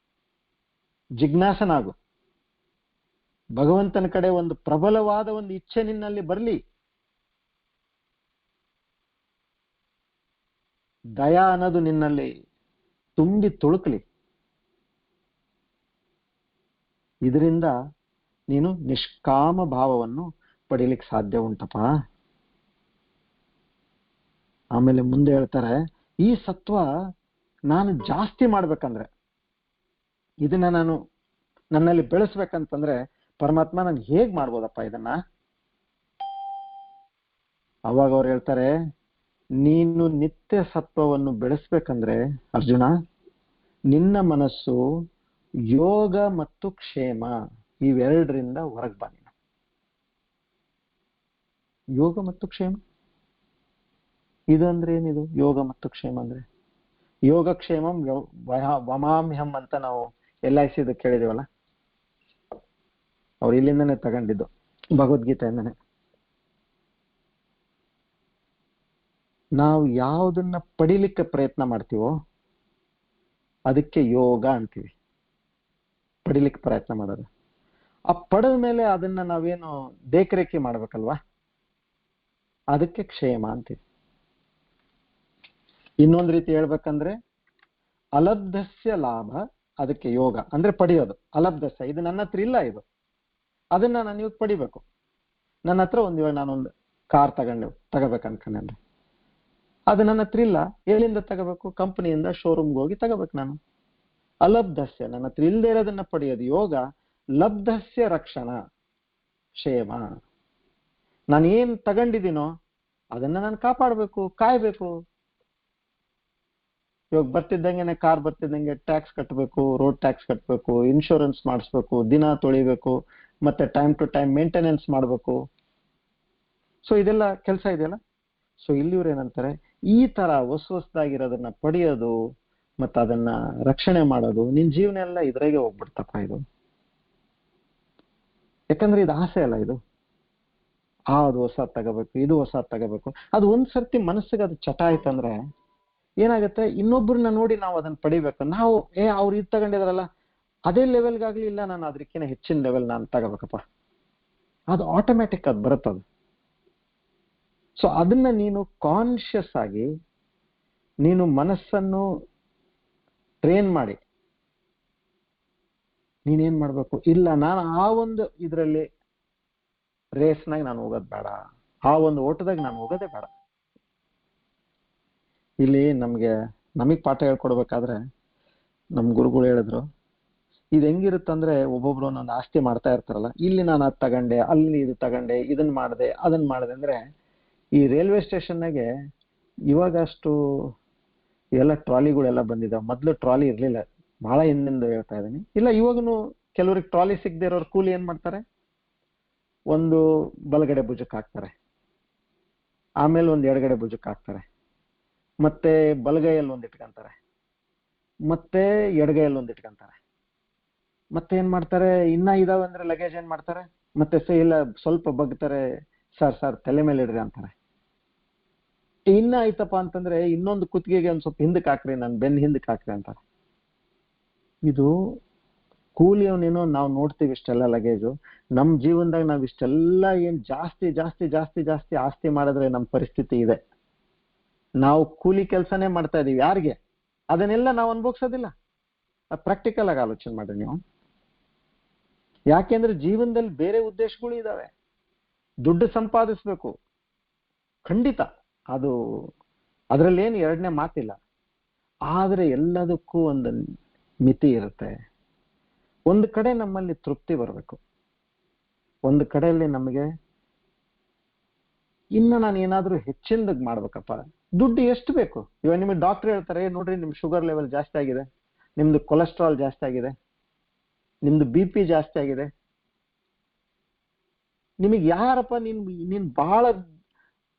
ಜಿಜ್ಞಾಸನಾಗು. ಭಗವಂತನ ಕಡೆ ಒಂದು ಪ್ರಬಲವಾದ ಒಂದು ಇಚ್ಛೆ ನಿನ್ನಲ್ಲಿ ಬರಲಿ. ದಯಾ ಅನ್ನೋದು ನಿನ್ನಲ್ಲಿ ತುಂಬಿ ತುಳುಕಲಿ. ಇದರಿಂದ ನೀನು ನಿಷ್ಕಾಮ ಭಾವವನ್ನು ಪಡೀಲಿಕ್ಕೆ ಸಾಧ್ಯ ಉಂಟಪ್ಪ. ಆಮೇಲೆ ಮುಂದೆ ಹೇಳ್ತಾರೆ, ಈ ಸತ್ವ ನಾನು ಜಾಸ್ತಿ ಮಾಡ್ಬೇಕಂದ್ರೆ, ಇದನ್ನ ನಾನು ನನ್ನಲ್ಲಿ ಬೆಳೆಸ್ಬೇಕಂತಂದ್ರೆ ಪರಮಾತ್ಮ ನಾನು ಹೇಗ್ ಮಾಡ್ಬೋದಪ್ಪ ಇದನ್ನ. ಅವಾಗ ಅವ್ರು ಹೇಳ್ತಾರೆ, ನೀನು ನಿತ್ಯ ಸತ್ವವನ್ನು ಬೆಳೆಸ್ಬೇಕಂದ್ರೆ ಅರ್ಜುನ, ನಿನ್ನ ಮನಸ್ಸು ಯೋಗ ಮತ್ತು ಕ್ಷೇಮ ಇವೆರಡರಿಂದ ಹೊರಗೆ ಬಾ. ನೀನು ಯೋಗ ಮತ್ತು ಕ್ಷೇಮ ಇದು ಅಂದ್ರೆ ಏನಿದು? ಯೋಗ ಮತ್ತು ಕ್ಷೇಮ ಅಂದ್ರೆ ಯೋಗಕ್ಷೇಮಂ ವಮಾಮ್ಯಹಂ ಅಂತ ನಾವು LIC ಕೇಳಿದೀವಲ್ಲ, ಅವ್ರು ಇಲ್ಲಿಂದನೇ ತಗೊಂಡಿದ್ದು, ಭಗವದ್ಗೀತೆಯಿಂದನೇ. ನಾವು ಯಾವುದನ್ನ ಪಡಿಲಿಕ್ಕೆ ಪ್ರಯತ್ನ ಮಾಡ್ತೀವೋ ಅದಕ್ಕೆ ಯೋಗ ಅಂತೀವಿ. ಪಡಿಲಿಕ್ಕೆ ಪ್ರಯತ್ನ ಮಾಡೋದು. ಆ ಪಡೆದ ಮೇಲೆ ಅದನ್ನ ನಾವೇನು ದೇಖರೇಖೆ ಮಾಡ್ಬೇಕಲ್ವಾ, ಅದಕ್ಕೆ ಕ್ಷೇಮ ಅಂತೀವಿ. ಇನ್ನೊಂದು ರೀತಿ ಹೇಳ್ಬೇಕಂದ್ರೆ ಅಲಬ್ಧಸ್ಯ ಲಾಭ, ಅದಕ್ಕೆ ಯೋಗ ಅಂದ್ರೆ ಪಡೆಯೋದು. ಅಲಬ್ಧಸ್ಯ ಇದು ನನ್ನ ಹತ್ರ ಇಲ್ಲ, ಇದು ಅದನ್ನ ನಾನು ಇವಾಗ ಪಡಿಬೇಕು. ನನ್ನ ಹತ್ರ ಇವಾಗ ನಾನೊಂದು ಕಾರ್ ತಗೋಬೇಕಂದ್ರೆ ಅದು ನನ್ನ ಹತ್ರ ಇಲ್ಲ, ಎಲ್ಲಿಂದ ತಗೋಬೇಕು? ಕಂಪನಿಯಿಂದ ಶೋರೂಮ್ಗೆ ಹೋಗಿ ತಗೋಬೇಕು ನಾನು. ಅಲಬ್ಧಸ್ಯ ನನ್ನ ಹತ್ರ ಇಲ್ಲದೆ ಇರೋದನ್ನ ಪಡೆಯೋದು ಯೋಗ. ಲಬ್ಧಸ್ಯ ರಕ್ಷಣ ಕ್ಷೇಮ. ನಾನು ಏನ್ ತಗೊಂಡಿದ್ದೀನೋ ಅದನ್ನ ನಾನು ಕಾಪಾಡಬೇಕು, ಕಾಯ್ಬೇಕು. ಇವಾಗ ಬರ್ತಿದ್ದಂಗೆನೆ ಕಾರ್ ಬರ್ತಿದ್ದಂಗೆ ಟ್ಯಾಕ್ಸ್ ಕಟ್ಟಬೇಕು, ರೋಡ್ ಟ್ಯಾಕ್ಸ್ ಕಟ್ಟಬೇಕು, ಇನ್ಶೂರೆನ್ಸ್ ಮಾಡಿಸ್ಬೇಕು, ದಿನ ತೊಳಿಬೇಕು, ಮತ್ತೆ ಟೈಮ್ ಟು ಟೈಮ್ ಮೇಂಟೆನೆನ್ಸ್ ಮಾಡಬೇಕು. ಸೊ ಇದೆಲ್ಲ ಕೆಲಸ ಇದೆಯಲ್ಲ. ಸೊ ಇಲ್ಲಿವ್ರು ಏನಂತಾರೆ, ಈ ತರ ಹೊಸದಾಗಿರೋದನ್ನ ಪಡೆಯೋದು ಮತ್ತೆ ಅದನ್ನ ರಕ್ಷಣೆ ಮಾಡೋದು, ನಿನ್ ಜೀವನ ಎಲ್ಲ ಇದ್ರಾಗೆ ಹೋಗ್ಬಿಡ್ತಪ್ಪ ಇದು. ಯಾಕಂದ್ರೆ ಇದು ಆಸೆ ಅಲ್ಲ, ಇದು ಅದು ಹೊಸ ತಗೋಬೇಕು, ಇದು ಹೊಸ ತಗೋಬೇಕು. ಅದು ಒಂದ್ಸರ್ತಿ ಮನಸ್ಸಿಗೆ ಅದು ಚಟ ಆಯ್ತಂದ್ರೆ ಏನಾಗುತ್ತೆ, ಇನ್ನೊಬ್ಬರನ್ನ ನೋಡಿ ನಾವು ಅದನ್ನ ಪಡಿಬೇಕು. ನಾವು ಅವ್ರು ಇದು ತಗೊಂಡಿದ್ರಲ್ಲ ಅದೇ ಲೆವೆಲ್ಗಾಗ್ಲಿ, ಇಲ್ಲ ನಾನು ಅದಕ್ಕಿಂತ ಹೆಚ್ಚಿನ ಲೆವೆಲ್ ನಾನು ತಗೋಬೇಕಪ್ಪ, ಅದು ಆಟೋಮ್ಯಾಟಿಕ್ ಅದು ಬರುತ್ತದು. ಸೊ ಅದನ್ನ ನೀನು ಕಾನ್ಶಿಯಸ್ ಆಗಿ ನೀನು ಮನಸ್ಸನ್ನು ಟ್ರೈನ್ ಮಾಡಿ ನೀನೇನ್ ಮಾಡ್ಬೇಕು, ಇಲ್ಲ ನಾನು ಆ ಒಂದು ಇದರಲ್ಲಿ ರೇಸ್ನಾಗ ನಾನು ಹೋಗೋದು ಬೇಡ, ಆ ಒಂದು ಓಟದಾಗ ನಾನು ಹೋಗೋದೇ ಬೇಡ. ಇಲ್ಲಿ ನಮಗ್ ಪಾಠ ಹೇಳ್ಕೊಡ್ಬೇಕಾದ್ರೆ ನಮ್ ಗುರುಗಳು ಹೇಳಿದ್ರು, ಇದು ಹೆಂಗಿರುತ್ತಂದ್ರೆ ಒಬ್ಬೊಬ್ರು ಒಂದೊಂದು ಆಸ್ತಿ ಮಾಡ್ತಾ ಇರ್ತಾರಲ್ಲ, ಇಲ್ಲಿ ನಾನು ಅದ್ ತಗೊಂಡೆ, ಅಲ್ಲಿ ಇದು ತಗೊಂಡೆ, ಇದನ್ ಮಾಡಿದೆ ಅದನ್ನ ಮಾಡಿದೆ ಅಂದ್ರೆ, ಈ ರೈಲ್ವೆ ಸ್ಟೇಷನ್ನಾಗೆ ಇವಾಗ ಅಷ್ಟು ಎಲ್ಲ ಟ್ರಾಲಿಗಳೆಲ್ಲ ಬಂದಿದಾವೆ. ಮೊದ್ಲು ಟ್ರಾಲಿ ಇರ್ಲಿಲ್ಲ, ಬಹಳ ಹಿಂದಿಂದ ಹೇಳ್ತಾ ಇದ್ದೀನಿ. ಇಲ್ಲ ಇವಾಗನು ಕೆಲವ್ರಿಗೆ ಟ್ರಾಲಿ ಸಿಗದೆ ಇರೋರು ಕೂಲಿ ಏನ್ ಮಾಡ್ತಾರೆ, ಒಂದು ಬಲಗಡೆ ಭುಜಕ್ಕೆ ಹಾಕ್ತಾರೆ, ಆಮೇಲೆ ಒಂದ್ ಎಡಗಡೆ ಭುಜಕ್ಕೆ ಹಾಕ್ತಾರೆ, ಮತ್ತೆ ಬಲಗೈಯಲ್ಲಿ ಒಂದ್ ಇಟ್ಕೊಂತಾರೆ, ಮತ್ತೆ ಎಡಗೈಯಲ್ಲಿ ಒಂದ್ ಇಟ್ಕೊಂತಾರೆ. ಮತ್ತೆ ಏನ್ ಮಾಡ್ತಾರೆ, ಇನ್ನ ಇದಾವೆ ಅಂದ್ರೆ ಲಗೇಜ್ ಏನ್ ಮಾಡ್ತಾರೆ, ಮತ್ತೆ ಇಲ್ಲ ಸ್ವಲ್ಪ ಬಗ್ತಾರೆ, ಸರ್ ತಲೆ ಮೇಲೆ ಇಡ್ರಿ ಅಂತಾರೆ. ಇನ್ನ ಆಯ್ತಪ್ಪ ಅಂತಂದ್ರೆ ಇನ್ನೊಂದು ಕುತ್ತಿಗೆಗೆ ಒಂದ್ ಸ್ವಲ್ಪ ಹಿಂದಕ್ಕೆ ಹಾಕ್ರಿ, ನನ್ ಬೆನ್ ಹಿಂದಕ್ಕೆ ಹಾಕ್ರಿ ಅಂತಾರೆ. ಇದು ಕೂಲಿಯವನೇನೋ ನಾವು ನೋಡ್ತೀವಿ ಇಷ್ಟೆಲ್ಲ ಲಗೇಜು, ನಮ್ ಜೀವನದಾಗ ನಾವ್ ಇಷ್ಟೆಲ್ಲ ಏನ್ ಜಾಸ್ತಿ ಜಾಸ್ತಿ ಜಾಸ್ತಿ ಜಾಸ್ತಿ ಆಸ್ತಿ ಮಾಡಿದ್ರೆ ನಮ್ ಪರಿಸ್ಥಿತಿ ಇದೆ. ನಾವು ಕೂಲಿ ಕೆಲಸನೇ ಮಾಡ್ತಾ ಇದೀವಿ, ಯಾರಿಗೆ? ಅದನ್ನೆಲ್ಲ ನಾವು ಅನ್ಭೋಗ್ಸೋದಿಲ್ಲ. ಪ್ರಾಕ್ಟಿಕಲ್ ಆಗಿ ಆಲೋಚನೆ ಮಾಡ್ರಿ ನೀವು. ಯಾಕೆಂದ್ರೆ ಜೀವನದಲ್ಲಿ ಬೇರೆ ಉದ್ದೇಶಗಳು ಇದಾವೆ. ದುಡ್ಡು ಸಂಪಾದಿಸ್ಬೇಕು, ಖಂಡಿತ, ಅದು ಅದ್ರಲ್ಲೇನು ಎರಡನೇ ಮಾತಿಲ್ಲ. ಆದ್ರೆ ಎಲ್ಲದಕ್ಕೂ ಒಂದು ಮಿತಿ ಇರುತ್ತೆ. ಒಂದು ಕಡೆ ನಮ್ಮಲ್ಲಿ ತೃಪ್ತಿ ಬರಬೇಕು, ಒಂದು ಕಡೆಯಲ್ಲಿ ನಮಗೆ ಇನ್ನು ನಾನು ಏನಾದ್ರೂ ಹೆಚ್ಚಿನದಾಗ ಮಾಡ್ಬೇಕಪ್ಪ. ದುಡ್ಡು ಎಷ್ಟು ಬೇಕು? ಇವಾಗ ನಿಮಗೆ ಡಾಕ್ಟರ್ ಹೇಳ್ತಾರೆ, ನೋಡ್ರಿ ನಿಮ್ ಶುಗರ್ ಲೆವೆಲ್ ಜಾಸ್ತಿ ಆಗಿದೆ, ನಿಮ್ದು ಕೊಲೆಸ್ಟ್ರಾಲ್ ಜಾಸ್ತಿ ಆಗಿದೆ, ನಿಮ್ದು BP ಜಾಸ್ತಿ ಆಗಿದೆ. ನಿಮಗೆ ಯಾರಪ್ಪ ನೀನ್ ಬಹಳ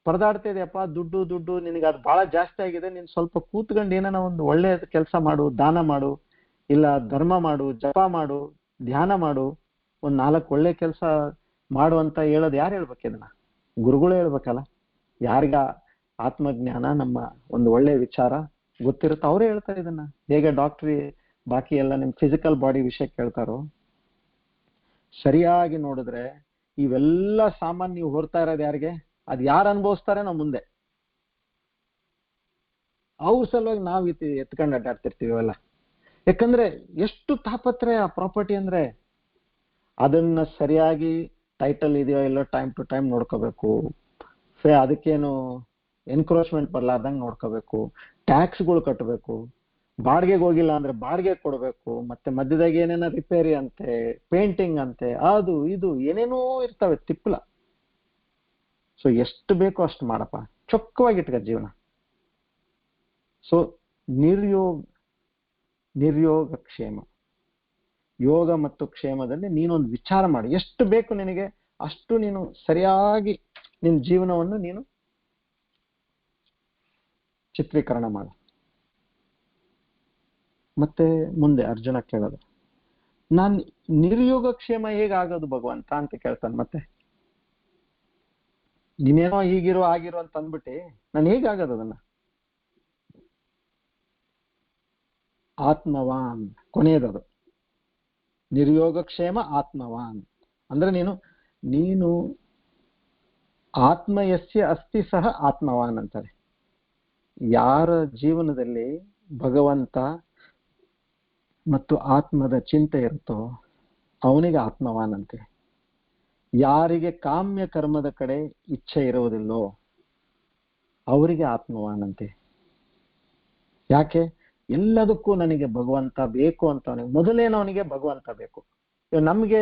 ಪರದಾಡ್ತಾ ಇದೆಯಪ್ಪ, ದುಡ್ಡು ದುಡ್ಡು, ನಿನಗೆ ಅದು ಬಹಳ ಜಾಸ್ತಿ ಆಗಿದೆ, ನೀನ್ ಸ್ವಲ್ಪ ಕೂತ್ಕೊಂಡು ಏನಾನ ಒಂದು ಒಳ್ಳೆ ಕೆಲಸ ಮಾಡು, ದಾನ ಮಾಡು, ಇಲ್ಲ ಧರ್ಮ ಮಾಡು, ಜಪ ಮಾಡು, ಧ್ಯಾನ ಮಾಡು, ಒಂದ್ 4 ಒಳ್ಳೆ ಕೆಲಸ ಮಾಡು ಅಂತ ಹೇಳೋದು ಯಾರು ಹೇಳ್ಬೇಕು? ಇದನ್ನ ಗುರುಗಳು ಹೇಳ್ಬೇಕಲ್ಲ. ಯಾರಿಗ ಆತ್ಮಜ್ಞಾನ, ನಮ್ಮ ಒಂದು ಒಳ್ಳೆ ವಿಚಾರ ಗೊತ್ತಿರುತ್ತೆ ಅವರೇ ಹೇಳ್ತಾರೆ ಇದನ್ನ. ಹೇಗೆ ಡಾಕ್ಟ್ರಿ ಬಾಕಿ ಎಲ್ಲ ನಿಮ್ ಫಿಸಿಕಲ್ ಬಾಡಿ ವಿಷಯ ಕೇಳ್ತಾರೋ, ಸರಿಯಾಗಿ ನೋಡಿದ್ರೆ ಇವೆಲ್ಲ ಸಾಮಾನ್ಯ ನೀವು ಹೊರ್ತಾ ಇರೋದು ಯಾರಿಗೆ? ಅದ್ ಯಾರು ಅನುಭವಿಸ್ತಾರೆ ನಾವು ಮುಂದೆ, ಅವ್ರ ಸಲುವಾಗಿ ನಾವು ಎತ್ಕೊಂಡು ಅಡ್ಡಾಡ್ತಿರ್ತೀವಿ ಅವೆಲ್ಲ. ಯಾಕಂದ್ರೆ ಎಷ್ಟು ತಾಪತ್ರೆ ಆ ಪ್ರಾಪರ್ಟಿ ಅಂದ್ರೆ, ಅದನ್ನ ಸರಿಯಾಗಿ ಟೈಟಲ್ ಇದೆಯೋ ಇಲ್ಲ ಟೈಮ್ ಟು ಟೈಮ್ ನೋಡ್ಕೋಬೇಕು, ಅದಕ್ಕೇನು ಎನ್ಕ್ರೋಚ್ಮೆಂಟ್ ಬರ್ಲಾರ್ದಂಗೆ ನೋಡ್ಕೋಬೇಕು, ಟ್ಯಾಕ್ಸ್ಗಳು ಕಟ್ಟಬೇಕು, ಬಾಡಿಗೆಗೆ ಹೋಗಿಲ್ಲ ಅಂದ್ರೆ ಬಾಡಿಗೆ ಕೊಡ್ಬೇಕು, ಮತ್ತೆ ಮಧ್ಯದಾಗ ಏನೇನೋ ರಿಪೇರಿ ಅಂತೆ, ಪೇಂಟಿಂಗ್ ಅಂತೆ, ಅದು ಇದು ಏನೇನೋ ಇರ್ತವೆ ತಿಪ್ಪಲ. ಸೊ ಎಷ್ಟು ಬೇಕೋ ಅಷ್ಟು ಮಾಡಪ್ಪ, ಚೊಕ್ಕವಾಗಿಟ್ಕ ಜೀವನ. ಸೊ ನಿರ್ಯೋಗ ಕ್ಷೇಮ, ಯೋಗ ಮತ್ತು ಕ್ಷೇಮದಲ್ಲಿ ನೀನೊಂದು ವಿಚಾರ ಮಾಡಿ, ಎಷ್ಟು ಬೇಕು ನಿನಗೆ ಅಷ್ಟು ನೀನು ಸರಿಯಾಗಿ ನಿನ್ನ ಜೀವನವನ್ನು ನೀನು ಚಿತ್ರೀಕರಣ ಮಾಡು. ಮತ್ತೆ ಮುಂದೆ ಅರ್ಜುನ ಕೇಳೋದು, ನಾನ್ ನಿರ್ಯೋಗ ಕ್ಷೇಮ ಹೇಗಾಗೋದು ಭಗವಂತ ಅಂತ ಕೇಳ್ತಾನೆ. ಮತ್ತೆ ನೀನೇನೋ ಹೀಗಿರೋ ಆಗಿರೋ ಅಂತ ಅಂದ್ಬಿಟ್ಟು ನಾನು ಹೇಗಾಗೋದು ಅದನ್ನ? ಆತ್ಮವಾನ್ ಕೊನೆಯದದು, ನಿರ್ಯೋಗ ಕ್ಷೇಮ ಆತ್ಮವಾನ್ ಅಂದ್ರೆ ನೀನು ಆತ್ಮಯಸ್ಯ ಅಸ್ತಿ ಸಹ ಆತ್ಮವಾನ್ ಅಂತಾರೆ. ಯಾರ ಜೀವನದಲ್ಲಿ ಭಗವಂತ ಮತ್ತು ಆತ್ಮದ ಚಿಂತೆ ಇರುತ್ತೋ ಅವನಿಗೆ ಆತ್ಮವಾನ್ ಅಂತೆ. ಯಾರಿಗೆ ಕಾಮ್ಯ ಕರ್ಮದ ಕಡೆ ಇಚ್ಛೆ ಇರುವುದಿಲ್ಲೋ ಅವರಿಗೆ ಆತ್ಮವಾನ್ ಅಂತೆ. ಯಾಕೆ? ಎಲ್ಲದಕ್ಕೂ ನನಗೆ ಭಗವಂತ ಬೇಕು ಅಂತ ಅವನಿಗೆ ಮೊದಲೇನೋ ಅವನಿಗೆ ಭಗವಂತ ಬೇಕು. ನಮ್ಗೆ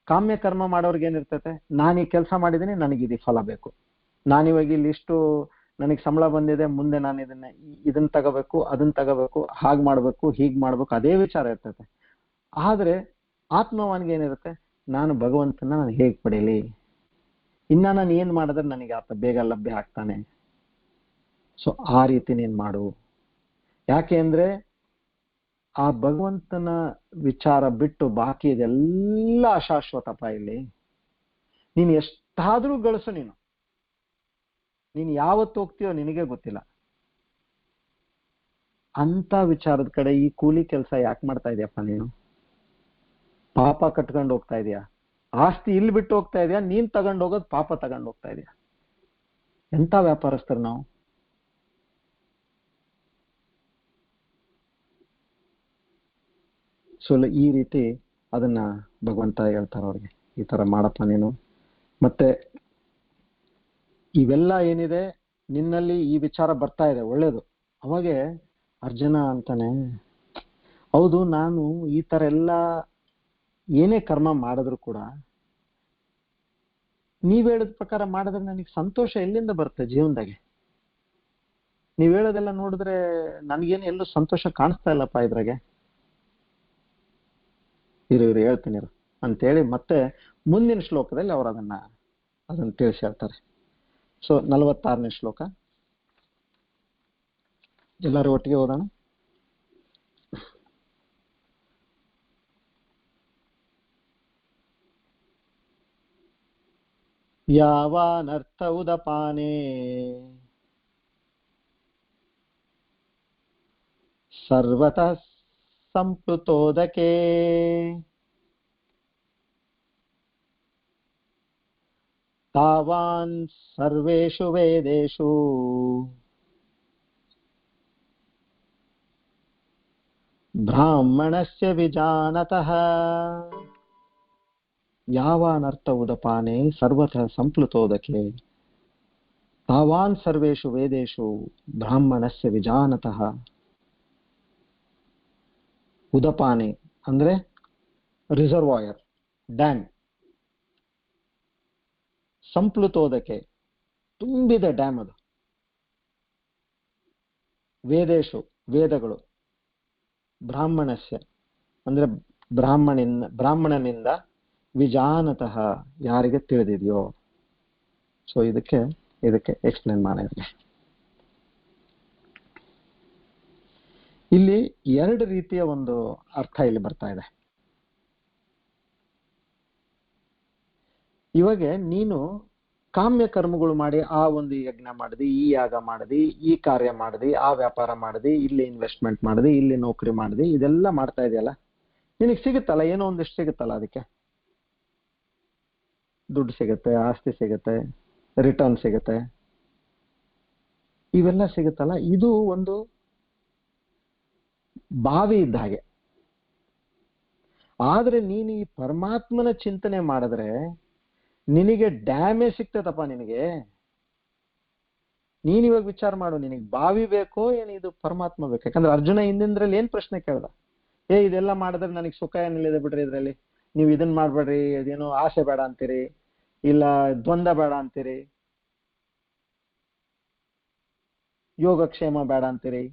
ಕಾಮ್ಯ ಕರ್ಮ ಮಾಡೋರ್ಗೆ ಏನಿರ್ತೈತೆ, ನಾನು ಈ ಕೆಲಸ ಮಾಡಿದ್ದೀನಿ, ನನಗಿದು ಫಲ ಬೇಕು, ನಾನಿವಾಗ ಇಲ್ಲಿ ಇಷ್ಟು ನನಗೆ ಸಂಬಳ ಬಂದಿದೆ, ಮುಂದೆ ನಾನು ಇದನ್ನ ತಗೋಬೇಕು, ಅದನ್ನ ತಗೋಬೇಕು, ಹಾಗೆ ಮಾಡ್ಬೇಕು, ಹೀಗ್ ಮಾಡ್ಬೇಕು, ಅದೇ ವಿಚಾರ ಇರ್ತೈತೆ. ಆದ್ರೆ ಆತ್ಮವಾನ್ಗೆ ಏನಿರುತ್ತೆ, ನಾನು ಭಗವಂತನ ನಾನು ಹೇಗ್ ಪಡೀಲಿ, ಇನ್ನ ನಾನು ಏನ್ ಮಾಡಿದ್ರೆ ನನಗೆ ಆತ ಬೇಗ ಲಭ್ಯ ಆಗ್ತಾನೆ. ಸೊ ಆ ರೀತಿ ನೀನ್ ಮಾಡು. ಯಾಕೆ ಅಂದ್ರೆ ಆ ಭಗವಂತನ ವಿಚಾರ ಬಿಟ್ಟು ಬಾಕಿ ಇದೆಲ್ಲ ಅಶಾಶ್ವತಪ್ಪ. ಇಲ್ಲಿ ನೀನು ಎಷ್ಟಾದ್ರೂ ಗಳಿಸು, ನೀನು ಯಾವತ್ತು ಹೋಗ್ತೀಯೋ ನಿನಗೆ ಗೊತ್ತಿಲ್ಲ. ಅಂತ ವಿಚಾರದ ಕಡೆ ಈ ಕೂಲಿ ಕೆಲಸ ಯಾಕೆ ಮಾಡ್ತಾ ಇದೀಯಪ್ಪ ನೀನು? ಪಾಪ ಕಟ್ಕೊಂಡು ಹೋಗ್ತಾ ಇದೀಯಾ, ಆಸ್ತಿ ಇಲ್ಲಿ ಬಿಟ್ಟು ಹೋಗ್ತಾ ಇದೀಯಾ, ನೀನ್ ತಗೊಂಡು ಹೋಗೋದು ಪಾಪ ತಗೊಂಡು ಹೋಗ್ತಾ ಇದೀಯಾ. ಎಂತ ವ್ಯಾಪಾರಸ್ಥರು ನಾವು. ಸೊ ಈ ರೀತಿ ಅದನ್ನ ಭಗವಂತ ಹೇಳ್ತಾರ ಅವ್ರಿಗೆ. ಈ ತರ ಮಾಡಪ್ಪ ನೀನು. ಮತ್ತೆ ಇವೆಲ್ಲ ಏನಿದೆ ನಿನ್ನಲ್ಲಿ ಈ ವಿಚಾರ ಬರ್ತಾ ಇದೆ, ಒಳ್ಳೇದು. ಅವಾಗೆ ಅರ್ಜುನ ಅಂತಾನೆ, ಹೌದು ನಾನು ಈ ತರ ಎಲ್ಲ ಏನೇ ಕರ್ಮ ಮಾಡಿದ್ರು ಕೂಡ ನೀವ್ ಹೇಳಿದ ಪ್ರಕಾರ ಮಾಡಿದ್ರೆ ನನಗೆ ಸಂತೋಷ ಎಲ್ಲಿಂದ ಬರುತ್ತೆ ಜೀವನದಾಗೆ? ನೀವ್ ಹೇಳೋದೆಲ್ಲ ನೋಡಿದ್ರೆ ನನ್ಗೇನು ಎಲ್ಲೂ ಸಂತೋಷ ಕಾಣಿಸ್ತಾ ಇಲ್ಲಪ್ಪ ಇದ್ರಾಗೆ. ಇರು ಹೇಳ್ತೀನಿ ಅಂತೇಳಿ ಮತ್ತೆ ಮುಂದಿನ ಶ್ಲೋಕದಲ್ಲಿ ಅವ್ರು ಅದನ್ನ ತಿಳಿಸಿ ಹೇಳ್ತಾರೆ. ಸೊ 46ನೇ ಶ್ಲೋಕ ಎಲ್ಲರೂ ಒಟ್ಟಿಗೆ ಓದೋಣ. ಯಾವಾನರ್ಥ ಉದಪಾನೆ ಸರ್ವತಃ ಸಂಪ್ಲುತೋದಕೆ ತಾವಾನ್ ಸರ್ವೇಷು ವೇದೇಷು ಬ್ರಾಹ್ಮಣಸ್ಯ ವಿಜಾನತಃ. ಯಾವಾನರ್ಥ ಉದಪಾನೆ ಸರ್ವತಃ ಸಂಪ್ಲುತೋದಕೆ ತಾವಾನ್ ಸರ್ವೇಷು ವೇದೇಷು ಬ್ರಾಹ್ಮಣಸ್ಯ ವಿಜಾನತಃ. ಉದಪಾನೆ ಅಂದ್ರೆ ರಿಸರ್ವಾಯರ್, ಡ್ಯಾಮ್. ಸಂಪ್ಲುತೋದಕೆ ತುಂಬಿದ ಡ್ಯಾಮ್ ಅದು. ವೇದೇಶು ವೇದಗಳು. ಬ್ರಾಹ್ಮಣಸ್ಯ ಅಂದ್ರೆ ಬ್ರಾಹ್ಮಣನಿಂದ ವಿಜಾನತಃ ಯಾರಿಗೆ ತಿಳಿದಿದೆಯೋ. ಸೊ ಇದಕ್ಕೆ ಎಕ್ಸ್ಪ್ಲೇನ್ ಮಾಡಿದ್ವಿ. ಇಲ್ಲಿ ಎರಡು ರೀತಿಯ ಒಂದು ಅರ್ಥ ಇಲ್ಲಿ ಬರ್ತಾ ಇದೆ. ಇವಾಗ ನೀನು ಕಾಮ್ಯ ಕರ್ಮಗಳು ಮಾಡಿ ಆ ಒಂದು ಯಜ್ಞ ಮಾಡಿದಿ, ಈ ಯಾಗ ಮಾಡಿದಿ, ಈ ಕಾರ್ಯ ಮಾಡಿದಿ, ಆ ವ್ಯಾಪಾರ ಮಾಡಿದಿ, ಇಲ್ಲಿ ಇನ್ವೆಸ್ಟ್ಮೆಂಟ್ ಮಾಡಿದಿ, ಇಲ್ಲಿ ನೌಕರಿ ಮಾಡಿದಿ, ಇದೆಲ್ಲ ಮಾಡ್ತಾ ಇದೆಯಲ್ಲ, ನಿನಗೆ ಸಿಗುತ್ತಲ್ಲ, ಏನೋ ಒಂದಿಷ್ಟು ಸಿಗುತ್ತಲ್ಲ, ಅದಕ್ಕೆ ದುಡ್ಡು ಸಿಗುತ್ತೆ, ಆಸ್ತಿ ಸಿಗುತ್ತೆ, ರಿಟರ್ನ್ ಸಿಗುತ್ತೆ, ಇವೆಲ್ಲ ಸಿಗುತ್ತಲ್ಲ. ಇದು ಒಂದು ಬಾವಿ ಇದ್ದ ಹಾಗೆ. ಆದ್ರೆ ನೀನು ಈ ಪರಮಾತ್ಮನ ಚಿಂತನೆ ಮಾಡಿದ್ರೆ ನಿನಗೆ ಡ್ಯಾಮೇ ಸಿಗ್ತದಪ್ಪ. ನಿನಗೆ ನೀನ್ ಇವಾಗ ವಿಚಾರ ಮಾಡು, ನಿನಗೆ ಬಾವಿ ಬೇಕೋ ಏನು ಇದು ಪರಮಾತ್ಮ ಬೇಕು? ಯಾಕಂದ್ರೆ ಅರ್ಜುನ ಹಿಂದಿಂದ್ರಲ್ಲಿ ಏನ್ ಪ್ರಶ್ನೆ ಕೇಳ್ದ? ಇದೆಲ್ಲ ಮಾಡಿದ್ರೆ ನನಗೆ ಸುಖ ಏನಿಲ್ಲದೆ ಬಿಡ್ರಿ, ಇದ್ರಲ್ಲಿ ನೀವು ಇದನ್ನ ಮಾಡ್ಬೇಡ್ರಿ, ಅದೇನೋ ಆಸೆ ಬೇಡ ಅಂತೀರಿ, ಇಲ್ಲ ದ್ವಂದ್ವ ಬೇಡ ಅಂತೀರಿ, ಯೋಗಕ್ಷೇಮ ಬೇಡ ಅಂತೀರಿ,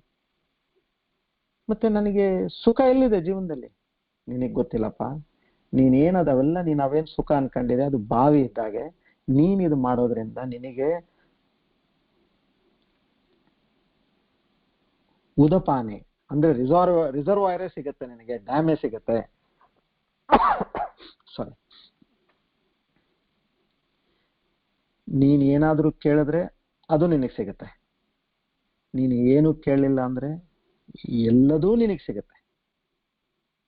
ಮತ್ತೆ ನನಗೆ ಸುಖ ಎಲ್ಲಿದೆ ಜೀವನದಲ್ಲಿ? ನಿನಗೆ ಗೊತ್ತಿಲ್ಲಪ್ಪ. ನೀನೇನದವೆಲ್ಲ ನೀನ್ ಅವೇನ್ ಸುಖ ಅನ್ಕೊಂಡಿದೆ ಅದು ಬಾವಿ ಇದ್ದಾಗೆ. ನೀನ್ ಇದು ಮಾಡೋದ್ರಿಂದ ನಿನಗೆ ಉದಪಾನೆ ಅಂದ್ರೆ ರಿಸರ್ವಾಯರೇ ಸಿಗುತ್ತೆ, ನಿನಗೆ ಡ್ಯಾಮೇ ಸಿಗುತ್ತೆ. ಸಾರಿ, ನೀನ್ ಏನಾದ್ರೂ ಕೇಳಿದ್ರೆ ಅದು ನಿನಗೆ ಸಿಗುತ್ತೆ. ನೀನು ಏನು ಕೇಳಲಿಲ್ಲ ಅಂದ್ರೆ ಎಲ್ಲದೂ ನಿನಗೆ ಸಿಗುತ್ತೆ.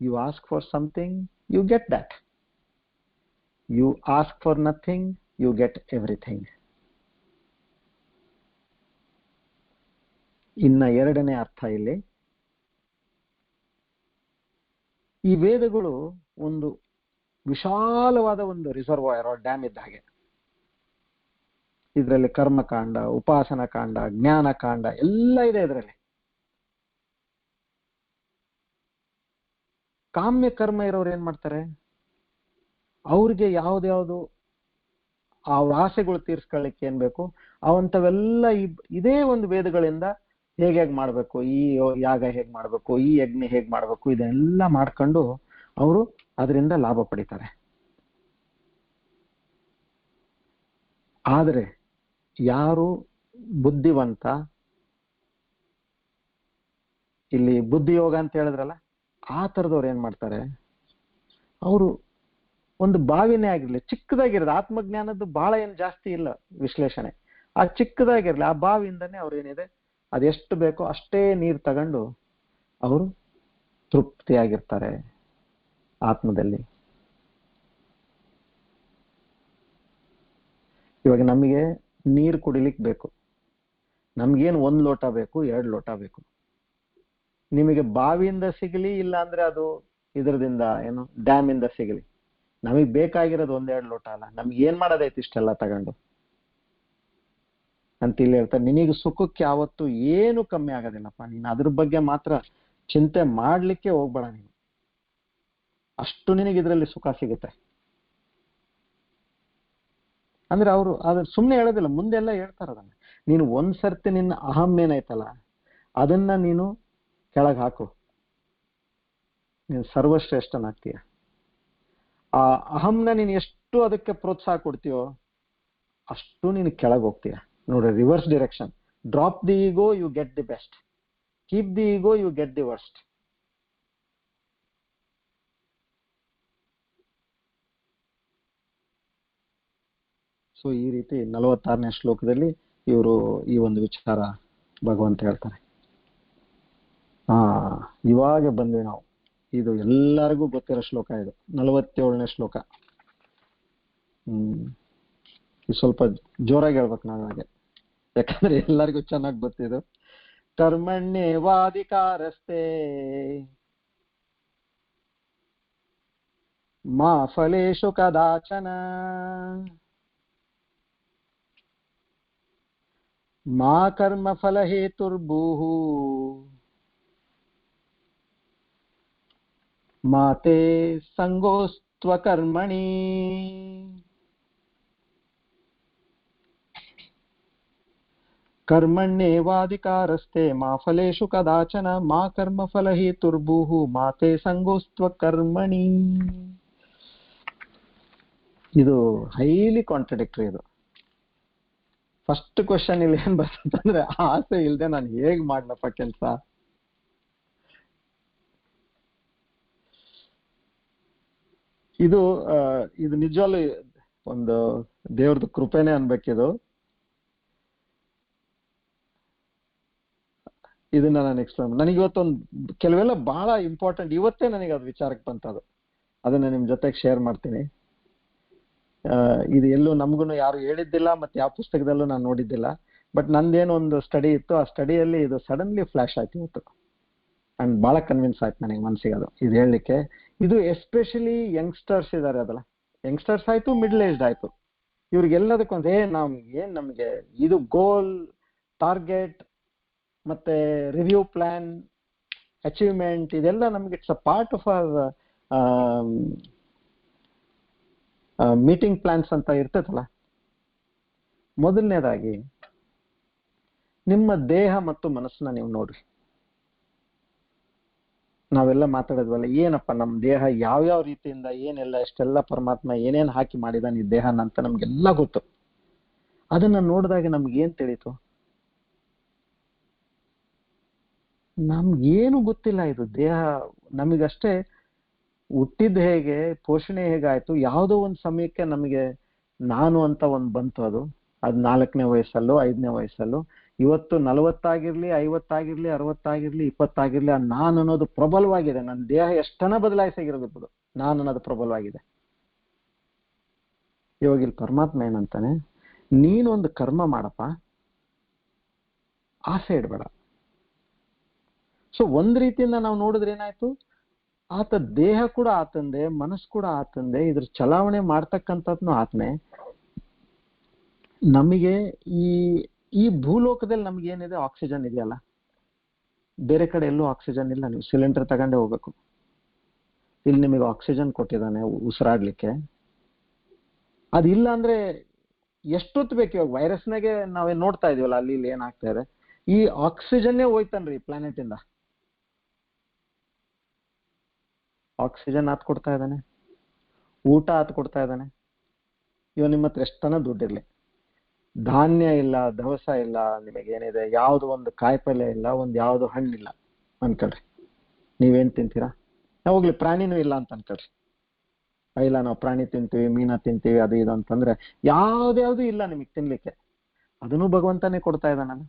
You ask for something, you get that. You ask for nothing, you get everything. ಇನ್ನ ಎರಡನೇ ಅರ್ಥ ಇಲ್ಲಿ, ಈ ವೇದಗಳು ಒಂದು ವಿಶಾಲವಾದ ಒಂದು ರಿಸರ್ವಾಯರ್ ಡ್ಯಾಮ್ ಇದ್ದ ಹಾಗೆ. ಇದರಲ್ಲಿ ಕರ್ಮಕಾಂಡ, ಉಪಾಸನ ಕಾಂಡ, ಜ್ಞಾನಕಾಂಡ ಎಲ್ಲ ಇದೆ ಇದರಲ್ಲಿ. ಕಾಮ್ಯ ಕರ್ಮ ಇರೋರು ಏನ್ ಮಾಡ್ತಾರೆ? ಅವ್ರಿಗೆ ಯಾವ್ದ್ಯಾವ್ದು ಅವ್ರ ಆಸೆಗಳು ತೀರ್ಸ್ಕೊಳ್ಳಿಕ್ಕೆ ಏನ್ ಬೇಕು ಅವಂತವೆಲ್ಲ ಇದೇ ಒಂದು ವೇದಗಳಿಂದ ಹೇಗೆ ಮಾಡ್ಬೇಕು, ಈ ಯಾಗ ಹೇಗ್ ಮಾಡ್ಬೇಕು, ಈ ಯಜ್ಞ ಹೇಗ್ ಮಾಡ್ಬೇಕು, ಇದೆಲ್ಲ ಮಾಡ್ಕೊಂಡು ಅವರು ಅದರಿಂದ ಲಾಭ ಪಡಿತಾರೆ. ಆದ್ರೆ ಯಾರು ಬುದ್ಧಿವಂತ, ಇಲ್ಲಿ ಬುದ್ಧಿಯೋಗ ಅಂತ ಹೇಳಿದ್ರಲ್ಲ, ಆ ತರದವ್ರು ಏನ್ ಮಾಡ್ತಾರೆ, ಅವರು ಒಂದು ಬಾವಿನೇ ಆಗಿರ್ಲಿ, ಚಿಕ್ಕದಾಗಿರೋದು, ಆತ್ಮಜ್ಞಾನದ್ದು ಬಹಳ ಏನ್ ಜಾಸ್ತಿ ಇಲ್ಲ ವಿಶ್ಲೇಷಣೆ, ಆ ಚಿಕ್ಕದಾಗಿರ್ಲಿ ಆ ಬಾವಿಯಿಂದನೇ ಅವ್ರು ಏನಿದೆ ಅದೆಷ್ಟು ಬೇಕೋ ಅಷ್ಟೇ ನೀರು ತಗೊಂಡು ಅವರು ತೃಪ್ತಿಯಾಗಿರ್ತಾರೆ ಆತ್ಮದಲ್ಲಿ. ಇವಾಗ ನಮಗೆ ನೀರು ಕುಡಿಲಿಕ್ಕೆ ಬೇಕು, ನಮ್ಗೇನು 1 ಲೋಟ ಬೇಕು, 2 ಲೋಟ ಬೇಕು. ನಿಮಗೆ ಬಾವಿಯಿಂದ ಸಿಗಲಿ, ಇಲ್ಲ ಅಂದ್ರೆ ಅದು ಇದರದಿಂದ ಏನು ಡ್ಯಾಮ್ ಇಂದ ಸಿಗಲಿ, ನಮಗ್ ಬೇಕಾಗಿರೋದು ಒಂದೆರಡು ಲೋಟ ಅಲ್ಲ, ನಮ್ಗೆ ಏನ್ ಮಾಡೋದೈತಿ ಇಷ್ಟೆಲ್ಲ ತಗೊಂಡು ಅಂತ ಇಲ್ಲಿ ಹೇಳ್ತಾರೆ. ನಿನಗೆ ಸುಖಕ್ಕೆ ಯಾವತ್ತು ಏನು ಕಮ್ಮಿ ಆಗೋದಿಲ್ಲಪ್ಪ, ನೀನು ಅದ್ರ ಬಗ್ಗೆ ಮಾತ್ರ ಚಿಂತೆ ಮಾಡ್ಲಿಕ್ಕೆ ಹೋಗ್ಬೇಡ ನೀನು, ಅಷ್ಟು ನಿನಗೆ ಇದರಲ್ಲಿ ಸುಖ ಸಿಗುತ್ತೆ. ಅಂದ್ರೆ ಅವರು ಅದ್ರ ಸುಮ್ಮನೆ ಹೇಳೋದಿಲ್ಲ, ಮುಂದೆಲ್ಲ ಹೇಳ್ತಾರ ಅದನ್ನ. ನೀನು ಒಂದ್ಸರ್ತಿ ನಿನ್ನ ಅಹಂ ಏನೈತಲ್ಲ ಅದನ್ನ ನೀನು ಕೆಳಗೆ ಹಾಕು, ನೀನು ಸರ್ವಶ್ರೇಷ್ಠನಾಗ್ತೀಯ. ಆ ಅಹಂನ ನೀನು ಎಷ್ಟು ಅದಕ್ಕೆ ಪ್ರೋತ್ಸಾಹ ಕೊಡ್ತೀಯೋ ಅಷ್ಟು ನೀನು ಕೆಳಗೆ ಹೋಗ್ತೀಯ. ನೋಡ್ರಿ, reverse direction. Drop the ego, you get the best. Keep the ego, you get the worst. So ಈ ರೀತಿ 46ನೇ ಶ್ಲೋಕದಲ್ಲಿ ಇವರು ಈ ಒಂದು ವಿಚಾರ ಭಗವಂತ ಹೇಳ್ತಾರೆ. ಇವಾಗ ಬಂದ್ವಿ ನಾವು, ಇದು ಎಲ್ಲರಿಗೂ ಗೊತ್ತಿರೋ ಶ್ಲೋಕ, ಇದು 47ನೇ ಶ್ಲೋಕ. ಇದು ಸ್ವಲ್ಪ ಜೋರಾಗಿ ಹೇಳ್ಬೇಕು ನಾವು ಹಾಗೆ, ಯಾಕಂದ್ರೆ ಎಲ್ಲರಿಗೂ ಚೆನ್ನಾಗಿ ಗೊತ್ತಿದ್ದು. ಕರ್ಮಣ್ಯೇವಾಧಿಕಾರಸ್ತೆ ಮಾ ಫಲೇಷು ಕದಾಚನ ಮಾ ಕರ್ಮ ಫಲ ಹೇತುರ್ಭೂಃ ಮಾತೆ ಸಂಗೋಸ್ತ್ವ ಕರ್ಮಣಿ. ಕರ್ಮಣ್ಯೇವಾಧಿಕಾರಸ್ತೆ ಮಾ ಫಲೇಷು ಕದಾಚನ ಮಾ ಕರ್ಮ ಫಲ ಹೇತುರ್ಭೂಃ ಮಾತೆ ಸಂಗೋಸ್ತ್ವ ಕರ್ಮಣಿ. ಇದು ಹೈಲಿ ಕಾಂಟ್ರಡಿಕ್ಟರಿ. ಇದು ಫಸ್ಟ್ ಕ್ವಶನ್ ಇಲ್ಲಿ ಏನ್ ಬರ್ತಂದ್ರೆ, ಆಸೆ ಇಲ್ಲದೆ ನಾನು ಹೇಗ್ ಮಾಡ್ಲಪ್ಪ ಕೆಲ್ಸ. ಇದು ಇದು ನಿಜವಾಗ್ಲೂ ಒಂದು ದೇವ್ರದ್ದು ಕೃಪೆನೇ ಅನ್ಬೇಕಿದು. ಇದನ್ನ ನಾನು ಎಕ್ಸ್ಪ್ಲೇನ್, ನನಗೆ ಇವತ್ತೊಂದು ಕೆಲವೆಲ್ಲ ಬಹಳ ಇಂಪಾರ್ಟೆಂಟ್, ಇವತ್ತೇ ನನಗೆ ಅದು ವಿಚಾರಕ್ಕೆ ಬಂತದು, ಅದನ್ನ ನಿಮ್ ಜೊತೆಗೆ ಶೇರ್ ಮಾಡ್ತೀನಿ. ಇದು ಎಲ್ಲೂ ನಮಗೂ ಯಾರು ಹೇಳಿದ್ದಿಲ್ಲ, ಮತ್ತೆ ಯಾವ ಪುಸ್ತಕದಲ್ಲೂ ನಾನು ನೋಡಿದ್ದಿಲ್ಲ. ಬಟ್ ನಂದೇನೋ ಒಂದು ಸ್ಟಡಿ ಇತ್ತು, ಆ ಸ್ಟಡಿಯಲ್ಲಿ ಇದು ಸಡನ್ಲಿ ಫ್ಲಾಶ್ ಆಯ್ತು ಇವತ್ತು. ಅಂಡ್ ಬಹಳ ಕನ್ವಿನ್ಸ್ ಆಯ್ತು ನನಗೆ ಮನಸ್ಸಿಗೆ ಅದು ಇದು ಹೇಳಲಿಕ್ಕೆ. ಇದು ಎಸ್ಪೆಷಲಿ ಯಂಗ್ಸ್ಟರ್ಸ್ ಇದ್ದಾರೆ ಅದಲ್ಲ, ಯಂಗ್ಸ್ಟರ್ಸ್ ಆಯ್ತು, ಮಿಡ್ಲ್ ಏಜ್ಡ್ ಆಯ್ತು, ಇವ್ರಿಗೆಲ್ಲದಕ್ಕೊಂದು ನಮ್ಗೆ ಇದು ಗೋಲ್, ಟಾರ್ಗೆಟ್, ಮತ್ತೆ ರಿವ್ಯೂ ಪ್ಲಾನ್, ಅಚೀವ್ಮೆಂಟ್, ಇದೆಲ್ಲ ನಮ್ಗೆ it's a part of our meeting plans ಅಂತ ಇರ್ತೈತಲ್ಲ. ಮೊದಲನೇದಾಗಿ ನಿಮ್ಮ ದೇಹ ಮತ್ತು ಮನಸ್ಸನ್ನ ನೀವು ನೋಡ್ರಿ. ನಾವೆಲ್ಲ ಮಾತಾಡೋದ್ವಲ್ಲ, ಏನಪ್ಪ ನಮ್ಮ ದೇಹ ಯಾವ್ಯಾವ ರೀತಿಯಿಂದ ಏನೆಲ್ಲ ಎಷ್ಟೆಲ್ಲ ಪರಮಾತ್ಮ ಏನೇನು ಹಾಕಿ ಮಾಡಿದಾನೆ ಈ ದೇಹನ ಅಂತ ನಮ್ಗೆಲ್ಲ ಗೊತ್ತು. ಅದನ್ನ ನೋಡಿದಾಗ ನಮ್ಗೆ ಏನ್ ತಿಳಿತು? ನಮ್ಗೇನು ಗೊತ್ತಿಲ್ಲ. ಇದು ದೇಹ ನಮಗಷ್ಟೇ ಹುಟ್ಟಿದ ಹೇಗೆ, ಪೋಷಣೆ ಹೇಗಾಯ್ತು, ಯಾವುದೋ ಒಂದು ಸಮಯಕ್ಕೆ ನಮಗೆ ನಾನು ಅಂತ ಒಂದು ಬಂತು. ಅದು 4ನೇ ವಯಸ್ಸಲ್ಲೋ 5ನೇ ವಯಸ್ಸಲ್ಲೋ. ಇವತ್ತು 40 50 60 20 ಆ ನಾನು ಅನ್ನೋದು ಪ್ರಬಲವಾಗಿದೆ. ನನ್ನ ದೇಹ ಎಷ್ಟನ ಬದಲಾಯಿಸಿಗಿರಬಹುದು, ನಾನು ಅನ್ನೋದು ಪ್ರಬಲವಾಗಿದೆ. ಇವಾಗ ಇಲ್ಲಿ ಪರಮಾತ್ಮ ಏನಂತಾನೆ, ನೀನೊಂದು ಕರ್ಮ ಮಾಡಪ್ಪ, ಆಸೆ ಇಡಬೇಡ. ಸೊ ಒಂದ್ ರೀತಿಯಿಂದ ನಾವು ನೋಡಿದ್ರೆ ಏನಾಯ್ತು, ಆತ ದೇಹ ಕೂಡ ಆತಂದೆ, ಮನಸ್ಸು ಕೂಡ ಆತಂದೆ, ಇದ್ರ ಚಲಾವಣೆ ಮಾಡ್ತಕ್ಕಂಥದ್ನು ಆತನೇ. ನಮಗೆ ಈ ಭೂಲೋಕದಲ್ಲಿ ನಮ್ಗೆ ಏನಿದೆ, ಆಕ್ಸಿಜನ್ ಇದೆಯಲ್ಲ, ಬೇರೆ ಕಡೆ ಎಲ್ಲೂ ಆಕ್ಸಿಜನ್ ಇಲ್ಲ. ನೀವು ಸಿಲಿಂಡರ್ ತಗೊಂಡೇ ಹೋಗ್ಬೇಕು. ಇಲ್ಲಿ ನಿಮಗೆ ಆಕ್ಸಿಜನ್ ಕೊಟ್ಟಿದ್ದಾನೆ ಉಸಿರಾಡ್ಲಿಕ್ಕೆ. ಅದಿಲ್ಲ ಅಂದ್ರೆ ಎಷ್ಟೊತ್ತು ಬೇಕು? ಇವಾಗ ವೈರಸ್ನಾಗೆ ನಾವೇ ನೋಡ್ತಾ ಇದೀವಲ್ಲ, ಅಲ್ಲಿ ಇಲ್ಲಿ ಏನಾಗ್ತಾ ಇದೆ, ಈ ಆಕ್ಸಿಜನ್ನೇ ಹೋಯ್ತನ್ರಿ ಈ ಪ್ಲಾನೆಟ್ ಇಂದ. ಆಕ್ಸಿಜನ್ ಆತ್ ಕೊಡ್ತಾ ಇದ್ದಾನೆ, ಊಟ ಆತ್ ಕೊಡ್ತಾ ಇದ್ದಾನೆ. ಇವ ನಿಮ್ಮ ಹತ್ರ ಎಷ್ಟನ ದುಡ್ಡಿರ್ಲಿ, ಧಾನ್ಯ ಇಲ್ಲ, ದವಸ ಇಲ್ಲ, ನಿಮಗೇನಿದೆ ಯಾವ್ದು ಒಂದು ಕಾಯಿಪಲ್ಯ ಇಲ್ಲ, ಒಂದು ಯಾವ್ದು ಹಣ್ಣಿಲ್ಲ ಅನ್ಕೊಳ್ರಿ, ನೀವೇನ್ ತಿಂತೀರಾ? ಹೋಗ್ಲಿ, ಪ್ರಾಣಿನೂ ಇಲ್ಲ ಅಂತ ಅನ್ಕೊಳ್ರಿ. ಇಲ್ಲ ನಾವು ಪ್ರಾಣಿ ತಿಂತೀವಿ, ಮೀನ ತಿಂತೀವಿ, ಅದು ಇದು ಅಂತಂದ್ರೆ ಯಾವ್ದ್ಯಾವ್ದು ಇಲ್ಲ ನಿಮಗೆ ತಿನ್ಲಿಕ್ಕೆ. ಅದನ್ನು ಭಗವಂತನೇ ಕೊಡ್ತಾ ಇದ್ದಾನ.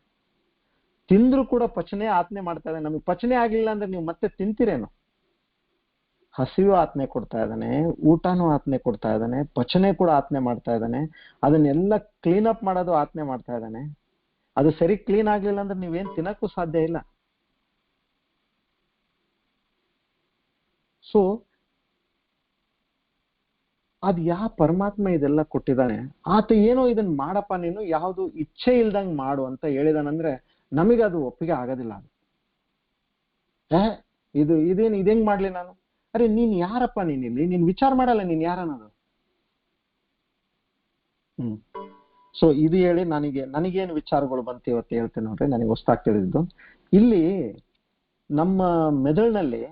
ತಿಂದ್ರು ಕೂಡ ಪಚನೆ ಆತ್ನೆ ಮಾಡ್ತಾ ಇದ್ದಾನೆ. ನಮಗೆ ಪಚನೆ ಆಗ್ಲಿಲ್ಲ ಅಂದ್ರೆ ನೀವು ಮತ್ತೆ ತಿಂತೀರೇನು? ಹಸಿವು ಆತ್ನೆ ಕೊಡ್ತಾ ಇದ್ದಾನೆ, ಊಟನೂ ಆತ್ನೆ ಕೊಡ್ತಾ ಇದ್ದಾನೆ, ಪಚನೆ ಕೂಡ ಆತ್ನೆ ಮಾಡ್ತಾ ಇದ್ದಾನೆ. ಅದನ್ನೆಲ್ಲ ಕ್ಲೀನ್ ಅಪ್ ಮಾಡೋದು ಆತ್ನೆ ಮಾಡ್ತಾ ಇದ್ದಾನೆ. ಅದು ಸರಿ ಕ್ಲೀನ್ ಆಗ್ಲಿಲ್ಲ ಅಂದ್ರೆ ನೀವೇನ್ ತಿನ್ನಕ್ಕೂ ಸಾಧ್ಯ ಇಲ್ಲ. ಸೊ ಅದ್ ಪರಮಾತ್ಮ ಇದೆಲ್ಲ ಕೊಟ್ಟಿದ್ದಾನೆ, ಆತ ಏನೋ ಇದನ್ನ ಮಾಡಪ್ಪ ನೀನು, ಯಾವುದು ಇಚ್ಛೆ ಇಲ್ದಂಗ್ ಮಾಡು ಅಂತ ಹೇಳಿದಾನಂದ್ರೆ ನಮಗೆ ಅದು ಒಪ್ಪಿಗೆ ಆಗೋದಿಲ್ಲ. ಅದು ಇದೇನು ಇದೇಂಗ್ ಮಾಡ್ಲಿ ನಾನು? ಅರೆ ನೀನ್ ಯಾರಪ್ಪ, ನೀನ್ ಇಲ್ಲಿ ನೀನ್ ವಿಚಾರ ಮಾಡಲ್ಲ, ನೀನ್ ಯಾರನ್ನೋದು. ಸೊ ಇದು ಹೇಳಿ ನನಗೇನು ವಿಚಾರಗಳು ಬಂತು ಇವತ್ತು ಹೇಳ್ತೇನೆ ನೋಡ್ರಿ. ನನಗೆ ಹೊಸ್ತಾಗಿ ತಿಳಿದಿದ್ದು, ಇಲ್ಲಿ ನಮ್ಮ ಮೆದುಳಿನಲ್ಲಿ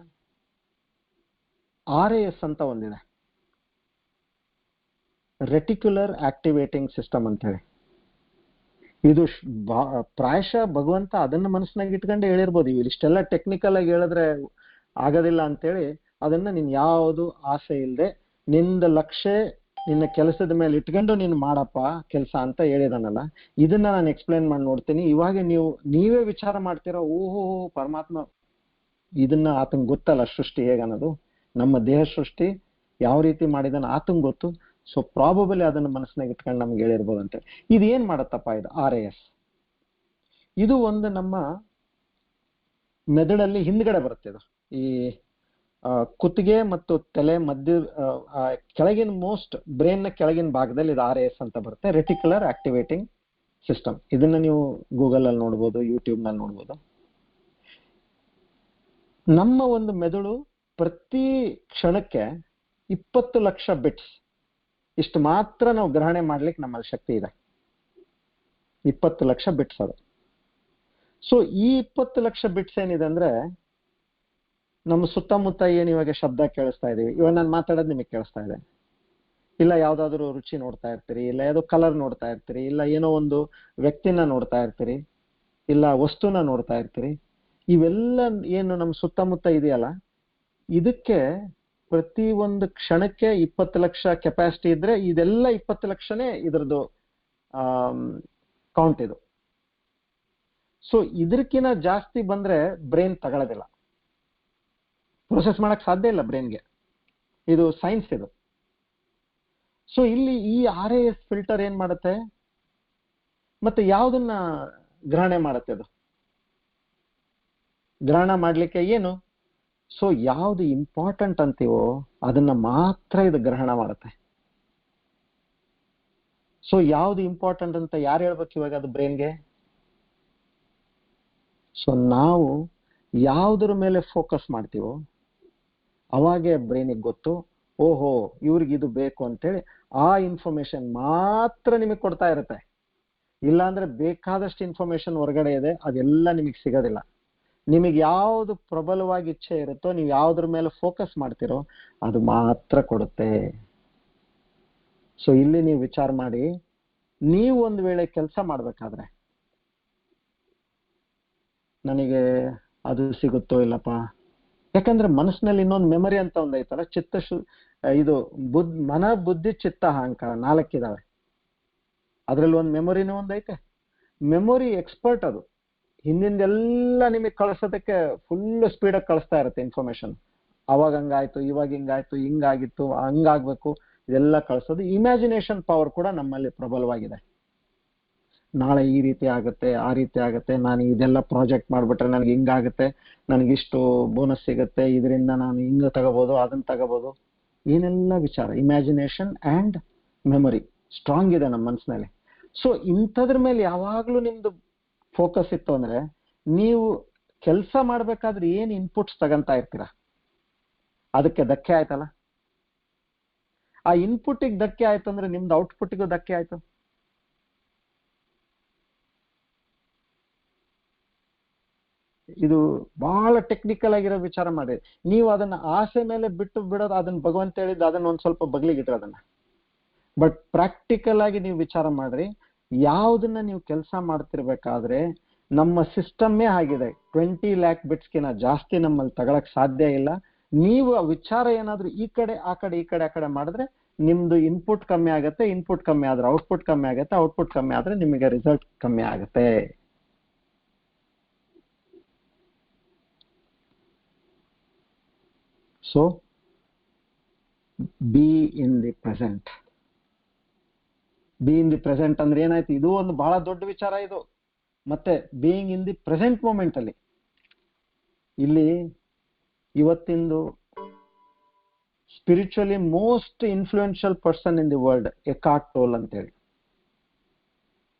RAS ಅಂತ ಒಂದಿದೆ, ರೆಟಿಕ್ಯುಲರ್ ಆಕ್ಟಿವೇಟಿಂಗ್ ಸಿಸ್ಟಮ್ ಅಂತ ಹೇಳಿ. ಇದು ಪ್ರಾಯಶಃ ಭಗವಂತ ಅದನ್ನ ಮನಸ್ಸಿನಾಗ ಇಟ್ಕೊಂಡೆ ಹೇಳಿರ್ಬೋದು. ಇಷ್ಟೆಲ್ಲ ಟೆಕ್ನಿಕಲ್ ಆಗಿ ಹೇಳಿದ್ರೆ ಆಗೋದಿಲ್ಲ ಅಂತೇಳಿ ಅದನ್ನ ನೀನ್ ಯಾವುದು ಆಸೆ ಇಲ್ಲದೆ ನಿಂದ ಲಕ್ಷ್ಯ ನಿನ್ನ ಕೆಲಸದ ಮೇಲೆ ಇಟ್ಕೊಂಡು ನೀನು ಮಾಡಪ್ಪ ಕೆಲಸ ಅಂತ ಹೇಳಿದಾನಲ್ಲ. ಇದನ್ನ ನಾನು ಎಕ್ಸ್ಪ್ಲೈನ್ ಮಾಡಿ ನೋಡ್ತೀನಿ. ಇವಾಗ ನೀವೇ ವಿಚಾರ ಮಾಡ್ತೀರಾ, ಓಹೋ ಪರಮಾತ್ಮ ಇದನ್ನ ಆತಂಗ್ ಗೊತ್ತಲ್ಲ ಸೃಷ್ಟಿ ಹೇಗನ್ನೋದು, ನಮ್ಮ ದೇಹ ಸೃಷ್ಟಿ ಯಾವ ರೀತಿ ಮಾಡಿದಾನ ಆತಂಗ್ ಗೊತ್ತು. ಸೊ ಪ್ರಾಬಬಲಿ ಅದನ್ನ ಮನಸ್ಸಿನಾಗ ಇಟ್ಕೊಂಡು ನಮ್ಗೆ ಹೇಳಿರ್ಬೋದಂತೆ. ಇದು ಏನ್ ಮಾಡತ್ತಪ್ಪ ಇದು RAS? ಇದು ಒಂದು ನಮ್ಮ ಮೆದುಳಲ್ಲಿ ಹಿಂದ್ಗಡೆ ಬರುತ್ತೆ. ಇದು ಈ ಕುತ್ತಿಗೆ ಮತ್ತು ತಲೆ ಮಧ್ಯ ಕೆಳಗಿನ ಬ್ರೈನ್ ನ ಕೆಳಗಿನ ಭಾಗದಲ್ಲಿ ಇದು RAS ಅಂತ ಬರುತ್ತೆ, ರೆಟಿಕ್ಯುಲರ್ ಆಕ್ಟಿವೇಟಿಂಗ್ ಸಿಸ್ಟಮ್. ಇದನ್ನ ನೀವು ಗೂಗಲ್ ಅಲ್ಲಿ ನೋಡ್ಬೋದು, ಯೂಟ್ಯೂಬ್ ನಲ್ಲಿ ನೋಡ್ಬೋದು. ನಮ್ಮ ಒಂದು ಮೆದುಳು ಪ್ರತಿ ಕ್ಷಣಕ್ಕೆ 20 ಲಕ್ಷ ಬಿಟ್ಸ್ ಇಷ್ಟು ಮಾತ್ರ ನಾವು ಗ್ರಹಣೆ ಮಾಡ್ಲಿಕ್ಕೆ ನಮ್ಮಲ್ಲಿ ಶಕ್ತಿ ಇದೆ. 20 ಲಕ್ಷ ಬಿಟ್ಸ್ ಅದು. ಸೊ ಈ 20 ಲಕ್ಷ ಬಿಟ್ಸ್ ಏನಿದೆ ಅಂದ್ರೆ ನಮ್ಮ ಸುತ್ತಮುತ್ತ ಏನ್ ಇವಾಗ ಶಬ್ದ ಕೇಳಿಸ್ತಾ ಇದೀವಿ, ಇವಾಗ ನಾನು ಮಾತಾಡೋದು ನಿಮಗೆ ಕೇಳಿಸ್ತಾ ಇದೆ, ಇಲ್ಲ ಯಾವ್ದಾದ್ರು ರುಚಿ ನೋಡ್ತಾ ಇರ್ತೀರಿ, ಇಲ್ಲ ಯಾವುದೋ ಕಲರ್ ನೋಡ್ತಾ ಇರ್ತೀರಿ, ಇಲ್ಲ ಏನೋ ಒಂದು ವ್ಯಕ್ತಿನ ನೋಡ್ತಾ ಇರ್ತೀರಿ, ಇಲ್ಲ ವಸ್ತುನ ನೋಡ್ತಾ ಇರ್ತೀರಿ. ಇವೆಲ್ಲ ಏನು ನಮ್ಮ ಸುತ್ತಮುತ್ತ ಇದೆಯಲ್ಲ, ಇದಕ್ಕೆ ಪ್ರತಿ ಒಂದು ಕ್ಷಣಕ್ಕೆ 20 ಲಕ್ಷ ಕೆಪಾಸಿಟಿ ಇದ್ರೆ ಇದೆಲ್ಲ 20 ಲಕ್ಷನೇ ಇದರದ್ದು ಕೌಂಟ್ ಇದು. ಸೊ ಇದಕ್ಕಿಂತ ಜಾಸ್ತಿ ಬಂದ್ರೆ ಬ್ರೈನ್ ತಗೊಳ್ಳೋದಿಲ್ಲ, ಪ್ರೊಸೆಸ್ ಮಾಡಕ್ ಸಾಧ್ಯ ಇಲ್ಲ ಬ್ರೈನ್ಗೆ. ಇದು ಸೈನ್ಸ್ ಇದು. ಸೊ ಇಲ್ಲಿ ಈ RAS ಫಿಲ್ಟರ್ ಏನ್ ಮಾಡುತ್ತೆ, ಮತ್ತೆ ಯಾವ್ದನ್ನ ಗ್ರಹಣೆ ಮಾಡುತ್ತೆ? ಅದು ಗ್ರಹಣ ಮಾಡ್ಲಿಕ್ಕೆ ಏನು, ಸೊ ಯಾವ್ದು ಇಂಪಾರ್ಟೆಂಟ್ ಅಂತೀವೋ ಅದನ್ನ ಮಾತ್ರ ಇದು ಗ್ರಹಣ ಮಾಡುತ್ತೆ. ಸೊ ಯಾವ್ದು ಇಂಪಾರ್ಟೆಂಟ್ ಅಂತ ಯಾರು ಹೇಳ್ಬೇಕು ಇವಾಗ? ಅದು ಬ್ರೈನ್ಗೆ. ಸೊ ನಾವು ಯಾವುದ್ರ ಮೇಲೆ ಫೋಕಸ್ ಮಾಡ್ತೀವೋ ಅವಾಗೆ ಬ್ರೈನಿಗೆ ಗೊತ್ತು, ಓಹೋ ಇವ್ರಿಗೆ ಇದು ಬೇಕು ಅಂತೇಳಿ ಆ ಇನ್ಫಾರ್ಮೇಶನ್ ಮಾತ್ರ ನಿಮಗೆ ಕೊಡ್ತಾ ಇರುತ್ತೆ. ಇಲ್ಲಾಂದ್ರೆ ಬೇಕಾದಷ್ಟು ಇನ್ಫಾರ್ಮೇಶನ್ ಹೊರಗಡೆ ಇದೆ, ಅದೆಲ್ಲ ನಿಮಗೆ ಸಿಗೋದಿಲ್ಲ. ನಿಮಗೆ ಯಾವ್ದು ಪ್ರಬಲವಾಗಿ ಇಚ್ಛೆ ಇರುತ್ತೋ, ನೀವು ಯಾವ್ದ್ರ ಮೇಲೆ ಫೋಕಸ್ ಮಾಡ್ತಿರೋ ಅದು ಮಾತ್ರ ಕೊಡುತ್ತೆ. ಸೊ ಇಲ್ಲಿ ನೀವು ವಿಚಾರ ಮಾಡಿ, ನೀವು ಒಂದು ವೇಳೆ ಕೆಲಸ ಮಾಡ್ಬೇಕಾದ್ರೆ ನನಗೆ ಅದು ಸಿಗುತ್ತೋ ಇಲ್ಲಪ್ಪ, ಯಾಕಂದ್ರೆ ಮನಸ್ಸಿನಲ್ಲಿ ಇನ್ನೊಂದು ಮೆಮೊರಿ ಅಂತ ಒಂದೈತಲ್ಲ, ಇದು ಮನ ಬುದ್ಧಿ ಚಿತ್ತ ಅಹಂಕಾರ 4 ಇದಾವೆ. ಅದ್ರಲ್ಲಿ ಒಂದು ಮೆಮೊರಿನೂ ಒಂದೈತೆ. ಮೆಮೊರಿ ಎಕ್ಸ್ಪರ್ಟ್, ಅದು ಹಿಂದಿಂದೆಲ್ಲ ನಿಮಗೆ ಕಳಿಸೋದಕ್ಕೆ ಫುಲ್ ಸ್ಪೀಡಾಗಿ ಕಳಿಸ್ತಾ ಇರುತ್ತೆ ಇನ್ಫಾರ್ಮೇಶನ್. ಅವಾಗ ಹಂಗಾಯ್ತು, ಇವಾಗ ಹಿಂಗಾಯ್ತು, ಹಿಂಗಾಗಿತ್ತು, ಹಂಗಾಗ್ಬೇಕು, ಇದೆಲ್ಲ ಕಳಿಸೋದು. ಇಮ್ಯಾಜಿನೇಷನ್ ಪವರ್ ಕೂಡ ನಮ್ಮಲ್ಲಿ ಪ್ರಬಲವಾಗಿದೆ. ನಾಳೆ ಈ ರೀತಿ ಆಗುತ್ತೆ, ಆ ರೀತಿ ಆಗುತ್ತೆ, ನಾನು ಇದೆಲ್ಲ ಪ್ರಾಜೆಕ್ಟ್ ಮಾಡ್ಬಿಟ್ರೆ ನನಗೆ ಹಿಂಗಾಗುತ್ತೆ, ನನಗಿಷ್ಟು ಬೋನಸ್ ಸಿಗುತ್ತೆ, ಇದರಿಂದ ನಾನು ಹಿಂಗ ತಗೋಬಹುದು, ಅದನ್ನ ತಗೋಬಹುದು, ಏನೆಲ್ಲ ವಿಚಾರ. ಇಮ್ಯಾಜಿನೇಷನ್ ಅಂಡ್ ಮೆಮೊರಿ ಸ್ಟ್ರಾಂಗ್ ಇದೆ ನಮ್ಮ ಮನಸ್ಸಿನಲ್ಲಿ. ಸೊ ಇಂಥದ್ರ ಮೇಲೆ ಯಾವಾಗ್ಲೂ ನಿಮ್ದು ಫೋಕಸ್ ಇತ್ತು ಅಂದ್ರೆ ನೀವು ಕೆಲಸ ಮಾಡ್ಬೇಕಾದ್ರೆ ಏನ್ ಇನ್ಪುಟ್ಸ್ ತಗಂತಾ ಇರ್ತೀರಾ ಅದಕ್ಕೆ ಧಕ್ಕೆ ಆಯ್ತಲ್ಲ. ಆ ಇನ್ಪುಟ್ಗೆ ಧಕ್ಕೆ ಆಯ್ತು ಅಂದ್ರೆ ನಿಮ್ದು ಔಟ್ಪುಟ್ಗೂ ಧಕ್ಕೆ ಆಯ್ತು. ಇದು ಬಹಳ ಟೆಕ್ನಿಕಲ್ ಆಗಿರೋ ವಿಚಾರ ಮಾಡಿ. ನೀವು ಅದನ್ನ ಆಸೆ ಮೇಲೆ ಬಿಟ್ಟು ಬಿಡೋದು, ಅದನ್ನ ಭಗವಂತ ಹೇಳಿದ್ದು, ಅದನ್ನ ಒಂದ್ ಸ್ವಲ್ಪ ಬಗ್ಲಿಗಿಟ್ರೆ ಅದನ್ನ. ಬಟ್ ಪ್ರಾಕ್ಟಿಕಲ್ ಆಗಿ ನೀವು ವಿಚಾರ ಮಾಡ್ರಿ, ಯಾವ್ದನ್ನ ನೀವು ಕೆಲಸ ಮಾಡ್ತಿರ್ಬೇಕಾದ್ರೆ ನಮ್ಮ ಸಿಸ್ಟಮ್ಮೇ ಆಗಿದೆ. 20 ಲ್ಯಾಕ್ ಬಿಟ್ಸ್ಗಿನ ಜಾಸ್ತಿ ನಮ್ಮಲ್ಲಿ ತಗೊಳಕ್ ಸಾಧ್ಯ ಇಲ್ಲ. ನೀವು ವಿಚಾರ ಏನಾದ್ರೂ ಈ ಕಡೆ ಆ ಕಡೆ ಮಾಡಿದ್ರೆ ನಿಮ್ದು ಇನ್ಪುಟ್ ಕಮ್ಮಿ ಆಗುತ್ತೆ, ಇನ್ಪುಟ್ ಕಮ್ಮಿ ಆದ್ರೆ ಔಟ್ಪುಟ್ ಕಮ್ಮಿ ಆಗುತ್ತೆ, ಔಟ್ಪುಟ್ ಕಮ್ಮಿ ಆದ್ರೆ ನಿಮಗೆ ರಿಸಲ್ಟ್ ಕಮ್ಮಿ ಆಗುತ್ತೆ. So be in the present. Be in the present ಅಂದ್ರೆ ಏನಾಯ್ತು, ಇದು ಒಂದು ಬಹಳ ದೊಡ್ಡ ವಿಚಾರ ಇದು. ಮತ್ತೆ being in the present moment ಅಲ್ಲಿ, ಇಲ್ಲಿ ಇವತ್ತಿಂದು spiritually most influential person in the world Eckhart Tolle ಅಂತೇಳಿ.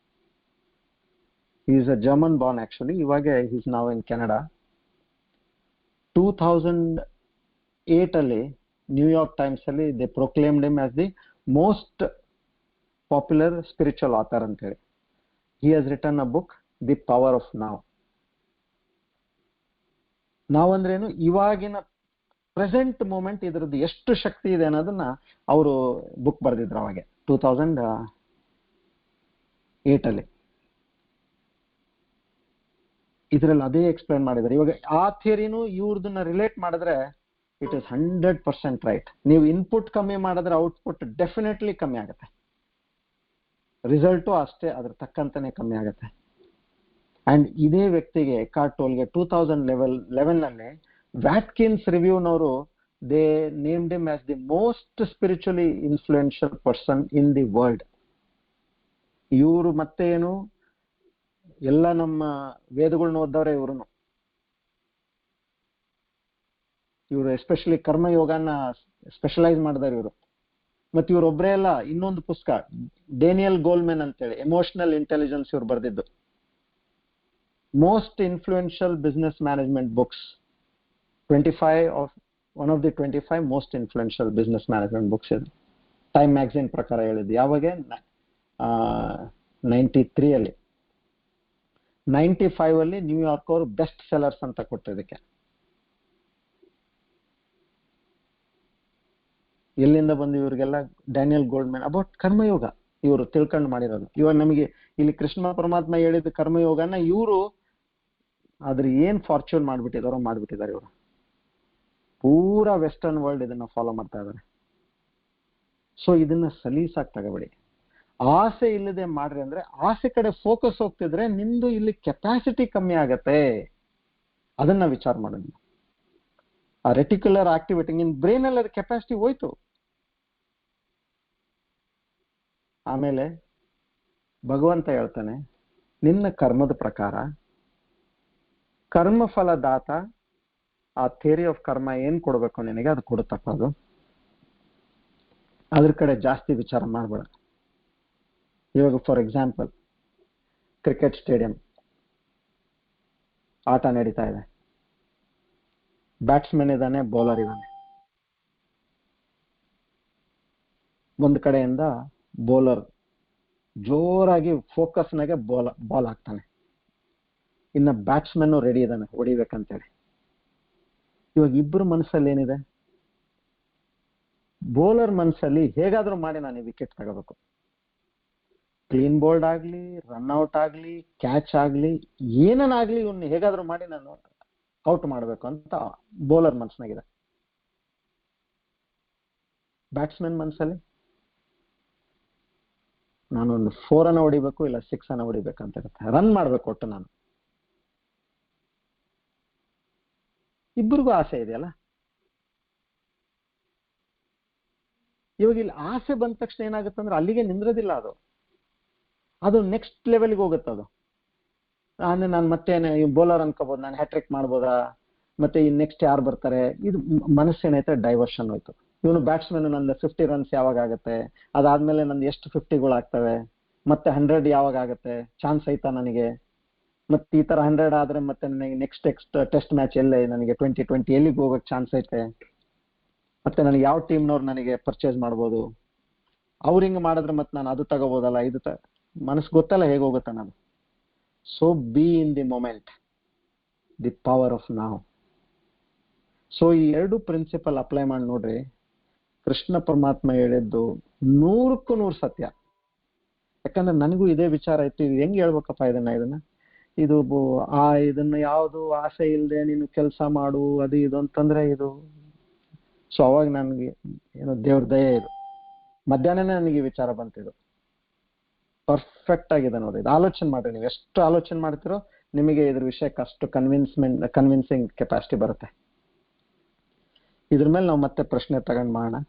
Is a German born actually, ಇವಾಗ ಈಸ್ ನಾವ್ ಇನ್ ಕೆನಡಾ. 2008 ಅಲ್ಲಿ ನ್ಯೂಯಾರ್ಕ್ ಟೈಮ್ಸ್ ಅಲ್ಲಿ they proclaimed him as the most popular spiritual author ಅಂತ ಹೇಳಿ. He has written a book the power of ನಾವ್. ನಾವ್ ಅಂದ್ರೇನು, ಇವಾಗಿನ ಪ್ರೆಸೆಂಟ್ ಮೂಮೆಂಟ್ ಇದ್ರದ್ದು ಎಷ್ಟು ಶಕ್ತಿ ಇದೆ ಅನ್ನೋದನ್ನ ಅವರು ಬುಕ್ ಬರೆದಿದ್ರು ಅವಾಗ 2008 ಅಲ್ಲಿ. ಇದ್ರಲ್ಲಿ ಅದೇ ಎಕ್ಸ್ಪ್ಲೇನ್ ಮಾಡಿದ್ದಾರೆ. ಇವಾಗ ಆ ಥಿಯರಿನೂ ಇವ್ರದನ್ನ ರಿಲೇಟ್ ಮಾಡಿದ್ರೆ ಇಟ್ ಇಸ್ 100% ರೈಟ್. ನೀವು ಇನ್ಪುಟ್ ಕಮ್ಮಿ ಮಾಡಿದ್ರೆ ಔಟ್ಪುಟ್ ಡೆಫಿನೆಟ್ಲಿ ಕಮ್ಮಿ ಆಗುತ್ತೆ, ರಿಸಲ್ಟು ಅಷ್ಟೇ ಅದ್ರ ತಕ್ಕಂತಾನೆ ಕಮ್ಮಿ ಆಗುತ್ತೆ. ಅಂಡ್ ಇದೇ ವ್ಯಕ್ತಿಗೆ ಎಕಾರ್ಟ್ ಟೋಲ್ಗೆ 2011 ನಲ್ಲಿ ವ್ಯಾಟ್ಕಿನ್ಸ್ ರಿವ್ಯೂನವರು they named him as the most spiritually influential person in the world. ಇವರು ಮತ್ತೆ ಏನು, ಎಲ್ಲ ನಮ್ಮ ವೇದಗಳನ್ನ ಓದ್ದವ್ರೆ ಇವರು ಎಸ್ಪೆಷಲಿ ಕರ್ಮಯೋಗನ ಸ್ಪೆಷಲೈಸ್ ಮಾಡಿದಾರೆ ಇವರು. ಮತ್ತೆ ಇವ್ರೊಬ್ಬರೇ ಅಲ್ಲ, ಇನ್ನೊಂದು ಪುಸ್ತಕ ಡೇನಿಯಲ್ ಗೋಲ್ಮೆನ್ ಅಂತೇಳಿ ಎಮೋಷನಲ್ ಇಂಟೆಲಿಜೆನ್ಸ್ ಇವ್ರು ಬರೆದಿದ್ದು. Most influential business management books 25 of one of the 25 most influential business management books ಇದು ಟೈಮ್ ಮ್ಯಾಗಝಿನ್ ಪ್ರಕಾರ ಹೇಳಿದ್ದು. ಯಾವಾಗ 93 ಅಲ್ಲಿ. 95 ಅಲ್ಲಿ ನ್ಯೂಯಾರ್ಕ್ ಅವರು ಬೆಸ್ಟ್ ಸೆಲ್ಲರ್ಸ್ ಅಂತ ಕೊಟ್ಟಿದ್ದಕ್ಕೆ. ಎಲ್ಲಿಂದ ಬಂದು ಇವ್ರಿಗೆಲ್ಲ ಡ್ಯಾನಿಯಲ್ ಗೋಲ್ಡ್ಮನ್ ಅಬೌಟ್ ಕರ್ಮಯೋಗ ಇವರು ತಿಳ್ಕೊಂಡು ಮಾಡಿರೋದು. ಇವಾಗ ನಮಗೆ ಇಲ್ಲಿ ಕೃಷ್ಣ ಪರಮಾತ್ಮ ಹೇಳಿದ ಕರ್ಮಯೋಗನ ಇವರು ಅದ್ರ ಏನ್ ಫಾರ್ಚೂನ್ ಮಾಡ್ಬಿಟ್ಟಿದ್ದಾರೆ ಇವರು. ಪೂರಾ ವೆಸ್ಟರ್ನ್ ವರ್ಲ್ಡ್ ಇದನ್ನ ಫಾಲೋ ಮಾಡ್ತಾ ಇದ್ದಾರೆ. ಸೊ ಇದನ್ನ ಸಲೀಸಾಗಿ ತಗೋಬೇಡಿ. ಆಸೆ ಇಲ್ಲದೆ ಮಾಡ್ರಿ ಅಂದ್ರೆ, ಆಸೆ ಕಡೆ ಫೋಕಸ್ ಹೋಗ್ತಿದ್ರೆ ನಿಮ್ದು ಇಲ್ಲಿ ಕೆಪಾಸಿಟಿ ಕಮ್ಮಿ ಆಗತ್ತೆ. ಅದನ್ನ ವಿಚಾರ ಮಾಡೋದು. ಆ ರೆಟಿಕ್ಯುಲರ್ ಆಕ್ಟಿವಿಟಿ ನಿನ್ ಬ್ರೈನ್ ಅಲ್ಲಿ ಅದ್ರ ಕೆಪಾಸಿಟಿ ಹೋಯ್ತು. ಆಮೇಲೆ ಭಗವಂತ ಹೇಳ್ತಾನೆ, ನಿನ್ನ ಕರ್ಮದ ಪ್ರಕಾರ ಕರ್ಮ ಫಲದಾತ ಆ ಥಿಯರಿ ಆಫ್ ಕರ್ಮ ಏನ್ ಕೊಡ್ಬೇಕು ನಿನಗೆ ಅದು ಕೊಡುತ್ತಪ್ಪ. ಅದು ಅದ್ರ ಕಡೆ ಜಾಸ್ತಿ ವಿಚಾರ ಮಾಡ್ಬೇಡ. ಇವಾಗ ಫಾರ್ ಎಕ್ಸಾಂಪಲ್ ಕ್ರಿಕೆಟ್ ಸ್ಟೇಡಿಯಂ ಆಟ ನಡೀತಾ ಇದೆ. ಬ್ಯಾಟ್ಸ್ಮನ್ ಇದ್ದಾನೆ, ಬೌಲರ್ ಇದ್ದಾನೆ. ಒಂದ್ ಕಡೆಯಿಂದ ಬೌಲರ್ ಜೋರಾಗಿ ಫೋಕಸ್ನಾಗೆ ಬಾಲ್ ಹಾಕ್ತಾನೆ. ಇನ್ನ ಬ್ಯಾಟ್ಸ್ಮನ್ ರೆಡಿ ಇದ್ದಾನೆ ಹೊಡಿಬೇಕಂತೇಳಿ. ಇವಾಗ ಇಬ್ಬರು ಮನಸ್ಸಲ್ಲಿ ಏನಿದೆ? ಬೌಲರ್ ಮನಸ್ಸಲ್ಲಿ ಹೇಗಾದ್ರೂ ಮಾಡಿ ನಾನು ವಿಕೆಟ್ ತಗೋಬೇಕು, ಕ್ಲೀನ್ ಬೋಲ್ಡ್ ಆಗ್ಲಿ, ರನ್ಔಟ್ ಆಗ್ಲಿ, ಕ್ಯಾಚ್ ಆಗ್ಲಿ, ಏನನ್ನಾಗ್ಲಿ ಇವ್ನ ಹೇಗಾದ್ರೂ ಮಾಡಿ ನಾನು ಔಟ್ ಮಾಡ್ಬೇಕು ಅಂತ ಬೌಲರ್ ಮನಸ್ಸಿನಾಗಿದೆ. ಬ್ಯಾಟ್ಸ್ಮನ್ ಮನಸ್ಸಲ್ಲಿ ನಾನೊಂದು 4 ಅನ್ನ ಹೊಡಿಬೇಕು, ಇಲ್ಲ 6 ಅನ್ನ ಹೊಡಿಬೇಕಂತ ಇರುತ್ತೆ. ರನ್ ಮಾಡ್ಬೇಕು ಒಟ್ಟು ನಾನು. ಇಬ್ಬರಿಗೂ ಆಸೆ ಇದೆಯಲ್ಲ. ಇವಾಗ ಇಲ್ಲಿ ಆಸೆ ಬಂದ ತಕ್ಷಣ ಏನಾಗುತ್ತೆ ಅಂದ್ರೆ ಅಲ್ಲಿಗೆ ನಿಂದ್ರದಿಲ್ಲ, ಅದು ನೆಕ್ಸ್ಟ್ ಲೆವೆಲ್ಗೆ ಹೋಗುತ್ತೆ. ಅದು ಅಂದ್ರೆ ನಾನು ಮತ್ತೆ ಬೌಲರ್ ಅನ್ಕೋಬಹುದು, ನಾನು ಹ್ಯಾಟ್ರಿಕ್ ಮಾಡ್ಬೋದಾ, ಮತ್ತೆ ಈ ನೆಕ್ಸ್ಟ್ ಯಾರು ಬರ್ತಾರೆ, ಇದು ಮನಸ್ಸೇನೈತೆ ಡೈವರ್ಷನ್ ಹೋಯ್ತು. ಇವನು ಬ್ಯಾಟ್ಸ್ಮನ್ ನಂದು 50 ರನ್ಸ್ ಯಾವಾಗ ಆಗುತ್ತೆ, ಅದಾದ್ಮೇಲೆ ನಂದು ಎಷ್ಟು 50ಗಳು ಆಗ್ತವೆ, ಮತ್ತೆ 100 ಯಾವಾಗ ಆಗುತ್ತೆ, ಚಾನ್ಸ್ ಐತಾ ನನಗೆ, ಮತ್ತೆ ಈ ತರ 100 ಆದ್ರೆ ಮತ್ತೆ ನನಗೆ ನೆಕ್ಸ್ಟ್ ಟೆಸ್ಟ್ ಮ್ಯಾಚ್ ಎಲ್ಲೇ ನನಗೆ 2020 ಎಲ್ಲಿಗೆ ಹೋಗಕ್ ಚಾನ್ಸ್ ಐತೆ, ಮತ್ತೆ ನನಗೆ ಯಾವ ಟೀಮ್ನವ್ರು ನನಗೆ ಪರ್ಚೇಸ್ ಮಾಡ್ಬೋದು, ಅವ್ರು ಹಿಂಗೆ ಮಾಡಿದ್ರೆ ಮತ್ತೆ ನಾನು ಅದು ತಗೋಬೋದಲ್ಲ, ಇದು ಮನಸ್ಸು ಗೊತ್ತಲ್ಲ ಹೇಗೆ ಹೋಗುತ್ತೆ ನಾನು. So be in the moment, the power of ನಾವ್. ಸೊ ಈ 2 ಪ್ರಿನ್ಸಿಪಲ್ ಅಪ್ಲೈ ಮಾಡಿ ನೋಡ್ರಿ, ಕೃಷ್ಣ ಪರಮಾತ್ಮ ಹೇಳಿದ್ದು 100ಕ್ಕೂ 100 ಸತ್ಯ. ಯಾಕಂದ್ರೆ ನನಗೂ ಇದೇ ವಿಚಾರ ಇತ್ತು, ಇದು ಹೆಂಗ್ ಹೇಳ್ಬೇಕಪ್ಪ ಇದನ್ನ ಇದನ್ನ ಯಾವುದು ಆಸೆ ಇಲ್ಲದೆ ನೀನು ಕೆಲಸ ಮಾಡು ಅದು ಇದು ಅಂತಂದ್ರೆ ಇದು. ಸೊ ಅವಾಗ ನನ್ಗೆ ಏನೋ ದೇವ್ರ ದಯೆ ಇದು, ಮಧ್ಯಾಹ್ನನೇ ನನಗೆ ವಿಚಾರ ಬಂತಿದ್ದು. ಪರ್ಫೆಕ್ಟ್ ಆಗಿದೆ ನೋಡಿ. ಇದು ಆಲೋಚನೆ ಮಾಡ್ರಿ, ನೀವು ಎಷ್ಟು ಆಲೋಚನೆ ಮಾಡ್ತಿರೋ ನಿಮಗೆ ಇದ್ರ ವಿಷಯಕ್ಕೆ ಅಷ್ಟು ಕನ್ವಿನ್ಸಿಂಗ್ ಕೆಪಾಸಿಟಿ ಬರುತ್ತೆ. ಇದ್ರ ಮೇಲೆ ನಾವು ಮತ್ತೆ ಪ್ರಶ್ನೆ ತಗೊಂಡ್ ಮಾಡೋಣ.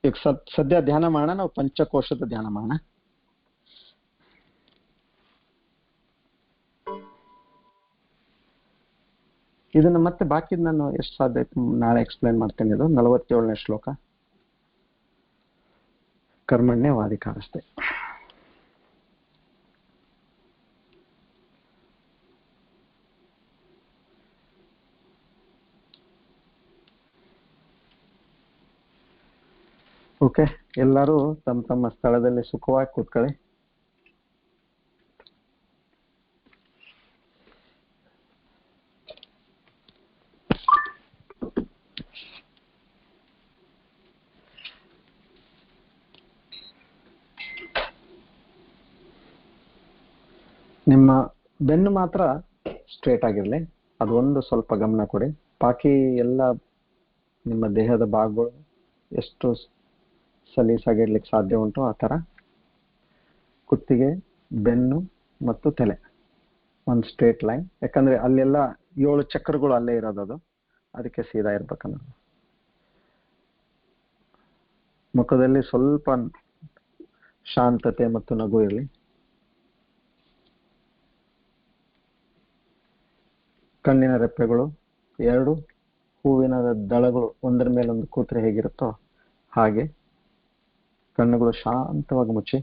ಈಗ ಸದ್ಯ ಧ್ಯಾನ ಮಾಡೋಣ, ನಾವು ಪಂಚಕೋಶದ ಧ್ಯಾನ ಮಾಡೋಣ. ಇದನ್ನ ಮತ್ತೆ ಬಾಕಿದ್ ನಾನು ಎಷ್ಟು ಸಾಧ್ಯ ನಾಳೆ ಎಕ್ಸ್ಪ್ಲೈನ್ ಮಾಡ್ತೇನೆ. ಇದು 47ನೇ ಶ್ಲೋಕ. ಕರ್ಮಣ್ಯವಾಧಿಕಾರಸ್ತೆ. ಓಕೆ, ಎಲ್ಲರೂ ತಮ್ಮ ತಮ್ಮ ಸ್ಥಳದಲ್ಲಿ ಸುಖವಾಗಿ ಕೂತ್ಕೊಳ್ಳಿ. ನಿಮ್ಮ ಬೆನ್ನು ಮಾತ್ರ ಸ್ಟ್ರೇಟ್ ಆಗಿರ್ಲಿ, ಅದೊಂದು ಸ್ವಲ್ಪ ಗಮನ ಕೊಡಿ. ಬಾಕಿ ಎಲ್ಲ ನಿಮ್ಮ ದೇಹದ ಭಾಗಗಳು ಎಷ್ಟು ಸಲೀಸಾಗಿರ್ಲಿಕ್ಕೆ ಸಾಧ್ಯ ಉಂಟು ಆ ಥರ ಕುತ್ತಿಗೆ, ಬೆನ್ನು ಮತ್ತು ತಲೆ ಒಂದು ಸ್ಟ್ರೇಟ್ ಲೈನ್. ಯಾಕಂದ್ರೆ ಅಲ್ಲೆಲ್ಲ 7 ಚಕ್ರಗಳು ಅಲ್ಲೇ ಇರೋದು, ಅದಕ್ಕೆ ಸೀದಾ ಇರ್ಬೇಕನ್ನೋದು. ಮುಖದಲ್ಲಿ ಸ್ವಲ್ಪ ಶಾಂತತೆ ಮತ್ತು ನಗು ಇರಲಿ. ಕಣ್ಣಿನ ರೆಪ್ಪೆಗಳು 2 ಹೂವಿನ ದಳಗಳು ಒಂದರ ಮೇಲೊಂದು ಕೂತ್ರೆ ಹೇಗಿರುತ್ತೋ ಹಾಗೆ ಕಣ್ಣುಗಳು ಶಾಂತವಾಗಿ ಮುಚ್ಚಿ.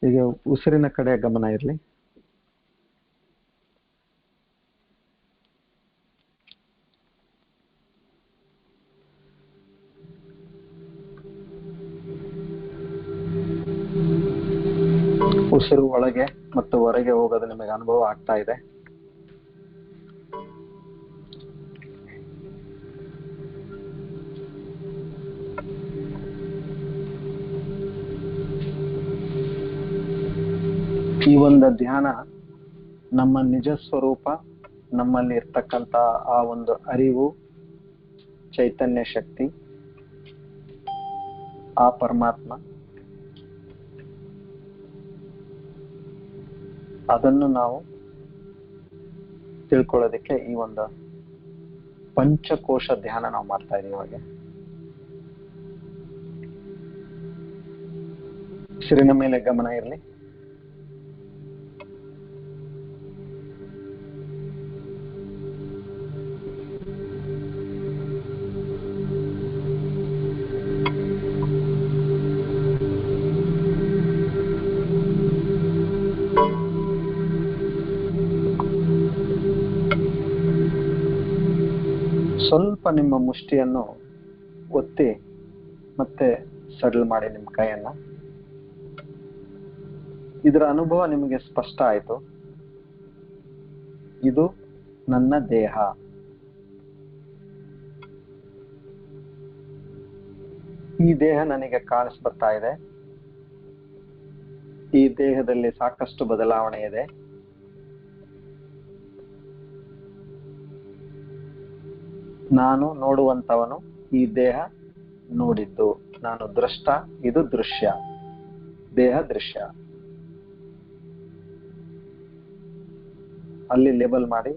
ಈಗ ಉಸಿರಿನ ಕಡೆ ಗಮನ ಇರಲಿ. ಉಸಿರು ಒಳಗೆ ಮತ್ತು ಹೊರಗೆ ಹೋಗೋದು ನಿಮಗೆ ಅನುಭವ ಆಗ್ತಾ ಇದೆ. ಈ ಒಂದು ಧ್ಯಾನ ನಮ್ಮ ನಿಜ ಸ್ವರೂಪ, ನಮ್ಮಲ್ಲಿ ಇರ್ತಕ್ಕಂಥ ಆ ಒಂದು ಅರಿವು, ಚೈತನ್ಯ ಶಕ್ತಿ, ಆ ಪರಮಾತ್ಮ, ಅದನ್ನು ನಾವು ತಿಳ್ಕೊಳ್ಳೋದಕ್ಕೆ ಈ ಒಂದು ಪಂಚಕೋಶ ಧ್ಯಾನ ನಾವು ಮಾಡ್ತಾ ಇದೀವಿ. ಇವಾಗ ಉಸಿರಿನ ಮೇಲೆ ಗಮನ ಇರಲಿ. ಸ್ವಲ್ಪ ನಿಮ್ಮ ಮುಷ್ಟಿಯನ್ನು ಒತ್ತಿ ಮತ್ತೆ ಸಡಲ್ ಮಾಡಿ ನಿಮ್ಮ ಕೈಯನ್ನ. ಇದರ ಅನುಭವ ನಿಮಗೆ ಸ್ಪಷ್ಟ ಆಯ್ತು. ಇದು ನನ್ನ ದೇಹ. ಈ ದೇಹ ನನಗೆ ಕಾಣಿಸ್ಬರ್ತಾ ಇದೆ. ಈ ದೇಹದಲ್ಲಿ ಸಾಕಷ್ಟು ಬದಲಾವಣೆ ಇದೆ. ನಾನು ನೋಡುವಂತವನು, ಈ ದೇಹ ನೋಡಿದ್ದು. ನಾನು ದೃಷ್ಟ, ಇದು ದೃಶ್ಯ. ದೇಹ ದೃಶ್ಯ. ಅಲ್ಲಿ ಲೇಬಲ್ ಮಾಡಿ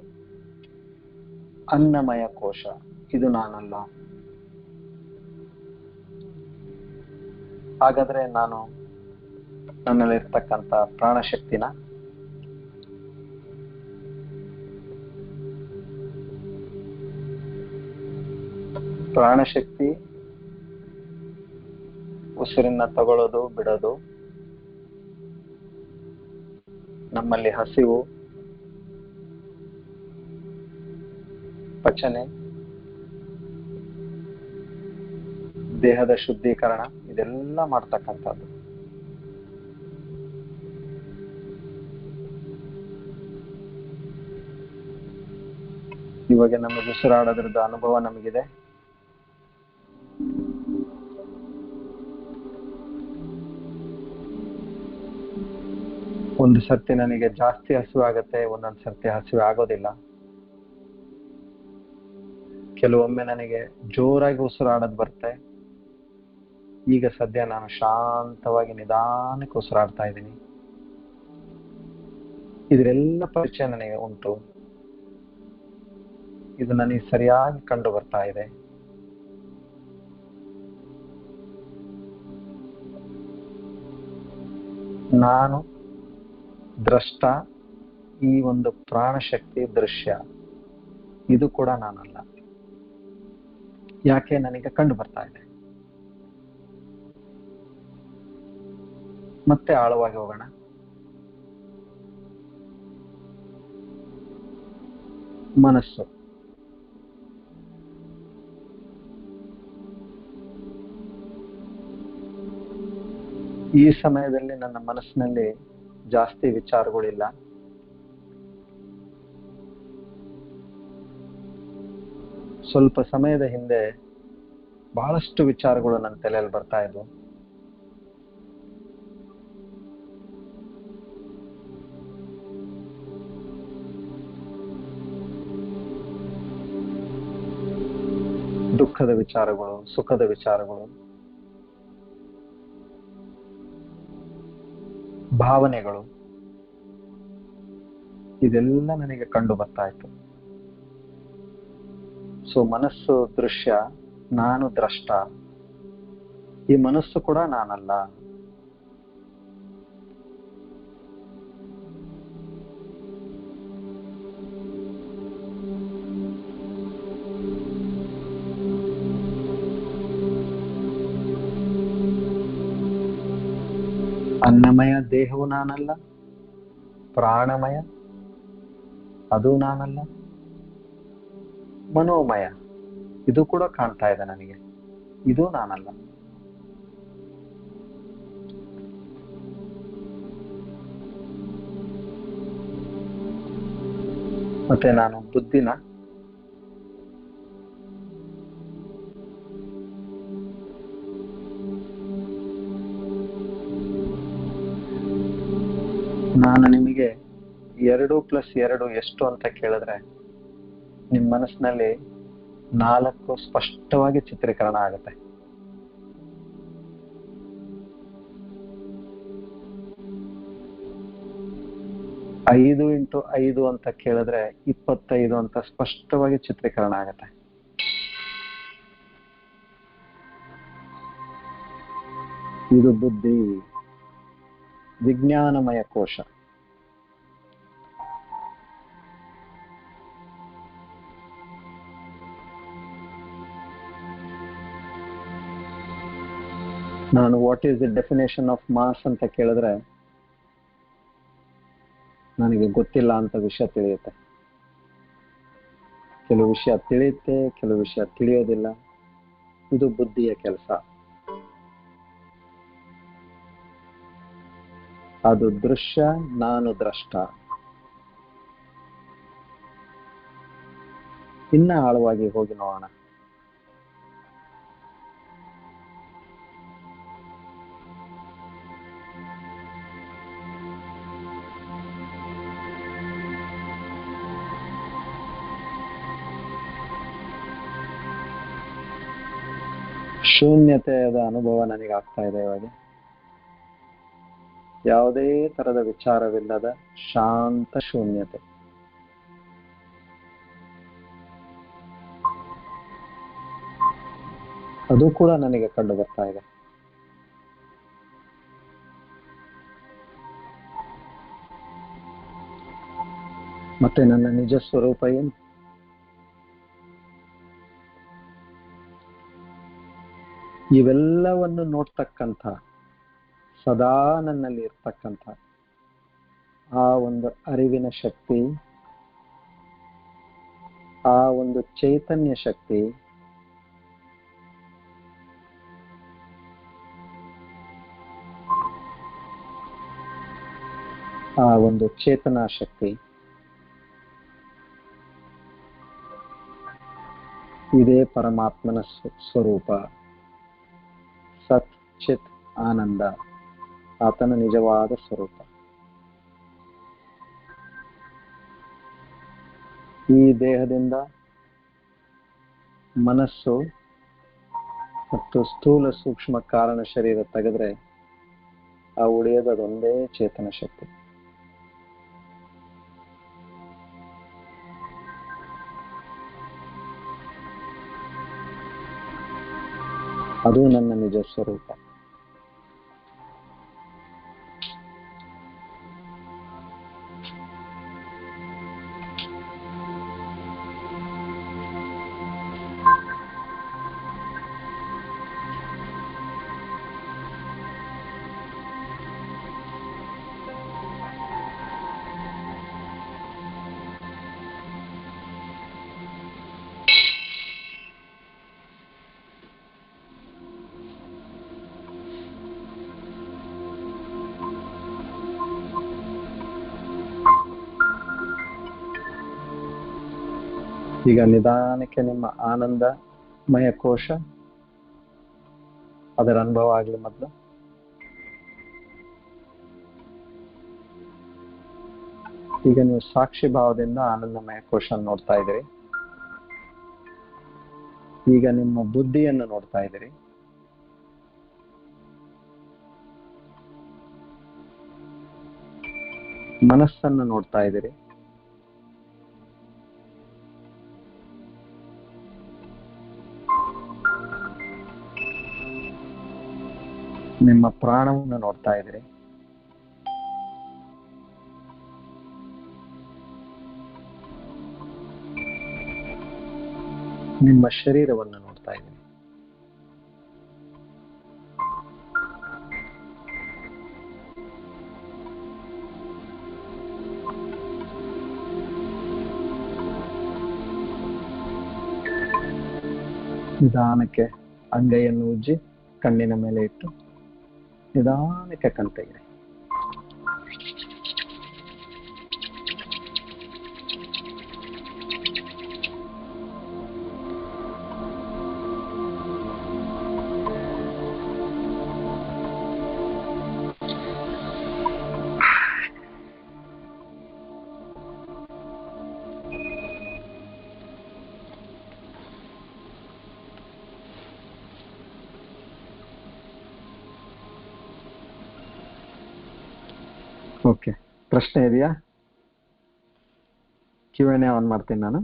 ಅನ್ನಮಯ ಕೋಶ, ಇದು ನಾನಲ್ಲ. ಹಾಗಾದ್ರೆ ನಾನು ನನ್ನಲ್ಲಿರ್ತಕ್ಕಂಥ ಪ್ರಾಣಶಕ್ತಿನ ಪ್ರಾಣಶಕ್ತಿ ಉಸಿರನ್ನ ತಗೊಳ್ಳೋದು ಬಿಡೋದು, ನಮ್ಮಲ್ಲಿ ಹಸಿವು, ಪಚನೆ, ದೇಹದ ಶುದ್ಧೀಕರಣ, ಇದೆಲ್ಲ ಮಾಡ್ತಕ್ಕಂಥದ್ದು. ಇವಾಗ ನಮಗೆ ಉಸಿರಾಡೋದ್ರದ್ದು ಅನುಭವ ನಮಗಿದೆ. ಒಂದು ಸರ್ತಿ ನನಗೆ ಜಾಸ್ತಿ ಹಸಿವು ಆಗತ್ತೆ, ಒಂದೊಂದು ಸರ್ತಿ ಹಸಿವು ಆಗೋದಿಲ್ಲ. ಕೆಲವೊಮ್ಮೆ ನನಗೆ ಜೋರಾಗಿ ಉಸಿರಾಡೋದು ಬರುತ್ತೆ. ಈಗ ಸದ್ಯ ನಾನು ಶಾಂತವಾಗಿ ನಿಧಾನಕ್ಕೆ ಉಸಿರಾಡ್ತಾ ಇದ್ದೀನಿ. ಇದರೆಲ್ಲ ಪರಿಚಯ ನನಗೆ ಉಂಟು. ಇದು ನನಗೆ ಸರಿಯಾಗಿ ಕಂಡು ಬರ್ತಾ ಇದೆ. ನಾನು ದ್ರಷ್ಟ, ಈ ಒಂದು ಪ್ರಾಣಶಕ್ತಿ ದೃಶ್ಯ, ಇದು ಕೂಡ ನಾನಲ್ಲ. ಯಾಕೆ ನನಗೆ ಕಂಡು ಬರ್ತಾ ಇದೆ? ಮತ್ತೆ ಆಳವಾಗಿ ಹೋಗೋಣ. ಮನಸ್ಸು. ಈ ಸಮಯದಲ್ಲಿ ನನ್ನ ಮನಸ್ಸಿನಲ್ಲಿ ಜಾಸ್ತಿ ವಿಚಾರಗಳಿಲ್ಲ. ಸ್ವಲ್ಪ ಸಮಯದ ಹಿಂದೆ ಬಹಳಷ್ಟು ವಿಚಾರಗಳು ನನ್ನ ತಲೆಯಲ್ಲಿ ಬರ್ತಾ ಇದ್ವು. ದುಃಖದ ವಿಚಾರಗಳು, ಸುಖದ ವಿಚಾರಗಳು, ಭಾವನೆಗಳು, ಇದೆಲ್ಲ ನನಗೆ ಕಂಡು ಬರ್ತಾ ಇತ್ತು. ಸೊ ಮನಸ್ಸು ದೃಶ್ಯ, ನಾನು ದ್ರಷ್ಟ. ಈ ಮನಸ್ಸು ಕೂಡ ನಾನಲ್ಲ. ಅನ್ನಮಯ ದೇಹವು ನಾನಲ್ಲ, ಪ್ರಾಣಮಯ ಅದು ನಾನಲ್ಲ, ಮನೋಮಯ ಇದು ಕೂಡ ಕಾಣ್ತಾ ಇದೆ ನನಗೆ, ಇದು ನಾನಲ್ಲ. ಮತ್ತೆ ನಾನು ಬುದ್ಧಿನ, ನಾನು ನಿಮಗೆ 2+2 ಎಷ್ಟು ಅಂತ ಕೇಳಿದ್ರೆ ನಿಮ್ಮ ಮನಸ್ಸಿನಲ್ಲಿ 4 ಸ್ಪಷ್ಟವಾಗಿ ಚಿತ್ರೀಕರಣ ಆಗುತ್ತೆ. 5x5 ಅಂತ ಕೇಳಿದ್ರೆ 25 ಅಂತ ಸ್ಪಷ್ಟವಾಗಿ ಚಿತ್ರೀಕರಣ ಆಗುತ್ತೆ. ಇದು ಬುದ್ಧಿ, ವಿಜ್ಞಾನಮಯ ಕೋಶ. ನಾನು what is the definition of mass ಅಂತ ಕೇಳಿದ್ರೆ ನನಗೆ ಗೊತ್ತಿಲ್ಲ ಅಂತ ವಿಷಯ ತಿಳಿಯುತ್ತೆ. ಕೆಲವು ವಿಷಯ ತಿಳಿಯುತ್ತೆ, ಕೆಲವು ವಿಷಯ ತಿಳಿಯೋದಿಲ್ಲ. ಇದು ಬುದ್ಧಿಯ ಕೆಲಸ. ಅದು ದೃಶ್ಯ, ನಾನು ದ್ರಷ್ಟ. ಇನ್ನ ಆಳವಾಗಿ ಹೋಗಿ ನೋಡೋಣ. ಶೂನ್ಯತೆಯ ಅನುಭವ ನನಗೆ ಆಗ್ತಾ ಇದೆ ಇವಾಗ. ಯಾವುದೇ ತರದ ವಿಚಾರವಿಲ್ಲದ ಶಾಂತ ಶೂನ್ಯತೆ. ಅದು ಕೂಡ ನನಗೆ ಕಂಡು ಬರ್ತಾ ಇದೆ. ಮತ್ತೆ ನನ್ನ ನಿಜ ಸ್ವರೂಪ ಏನು? ಇವೆಲ್ಲವನ್ನು ನೋಡ್ತಕ್ಕಂಥ, ಸದಾ ನನ್ನಲ್ಲಿ ಇರ್ತಕ್ಕಂಥ ಆ ಒಂದು ಅರಿವಿನ ಶಕ್ತಿ, ಆ ಒಂದು ಚೈತನ್ಯ ಶಕ್ತಿ ಆ ಒಂದು ಚೇತನಾ ಶಕ್ತಿ ಇದೇ ಪರಮಾತ್ಮನ ಸ್ವರೂಪ. ಸತ್ ಚಿತ್ ಆನಂದ ಆತನ ನಿಜವಾದ ಸ್ವರೂಪ. ಈ ದೇಹದಿಂದ ಮನಸ್ಸು ಮತ್ತು ಸ್ಥೂಲ ಸೂಕ್ಷ್ಮ ಕಾರಣ ಶರೀರ ತೆಗೆದ್ರೆ ಆ ಉಳಿಯೋದು ಅದೊಂದೇ ಚೇತನ ಶಕ್ತಿ. ಅದು ನನ್ನ ನಿಜ ಸ್ವರೂಪ. ಈಗ ನಿಧಾನಕ್ಕೆ ನಿಮ್ಮ ಆನಂದಮಯ ಕೋಶ ಅದರ ಅನುಭವ ಆಗ್ಲಿ ಮೊದಲು. ಈಗ ನೀವು ಸಾಕ್ಷಿ ಭಾವದಿಂದ ಆನಂದಮಯ ಕೋಶ ನೋಡ್ತಾ ಇದ್ದೀರಿ. ಈಗ ನಿಮ್ಮ ಬುದ್ಧಿಯನ್ನು ನೋಡ್ತಾ ಇದ್ದೀರಿ. ಮನಸ್ಸನ್ನು ನೋಡ್ತಾ ಇದ್ದೀರಿ. ನಿಮ್ಮ ಪ್ರಾಣವನ್ನು ನೋಡ್ತಾ ಇದ್ದೀರಿ. ನಿಮ್ಮ ಶರೀರವನ್ನು ನೋಡ್ತಾ ಇದ್ದೀರಿ. ನಿಧಾನಕ್ಕೆ ಅಂಗೈಯನ್ನು ಉಜ್ಜಿ ಕಣ್ಣಿನ ಮೇಲೆ ಇಟ್ಟು ನಿಧಾನಕ್ಕೆ ಕಣ್ ತೆಗೆಯಿರಿ. ಓಕೆ, ಪ್ರಶ್ನೆ ಇದೆಯಾ? Q&A ಆನ್ ಮಾಡ್ತೀನಿ ನಾನು.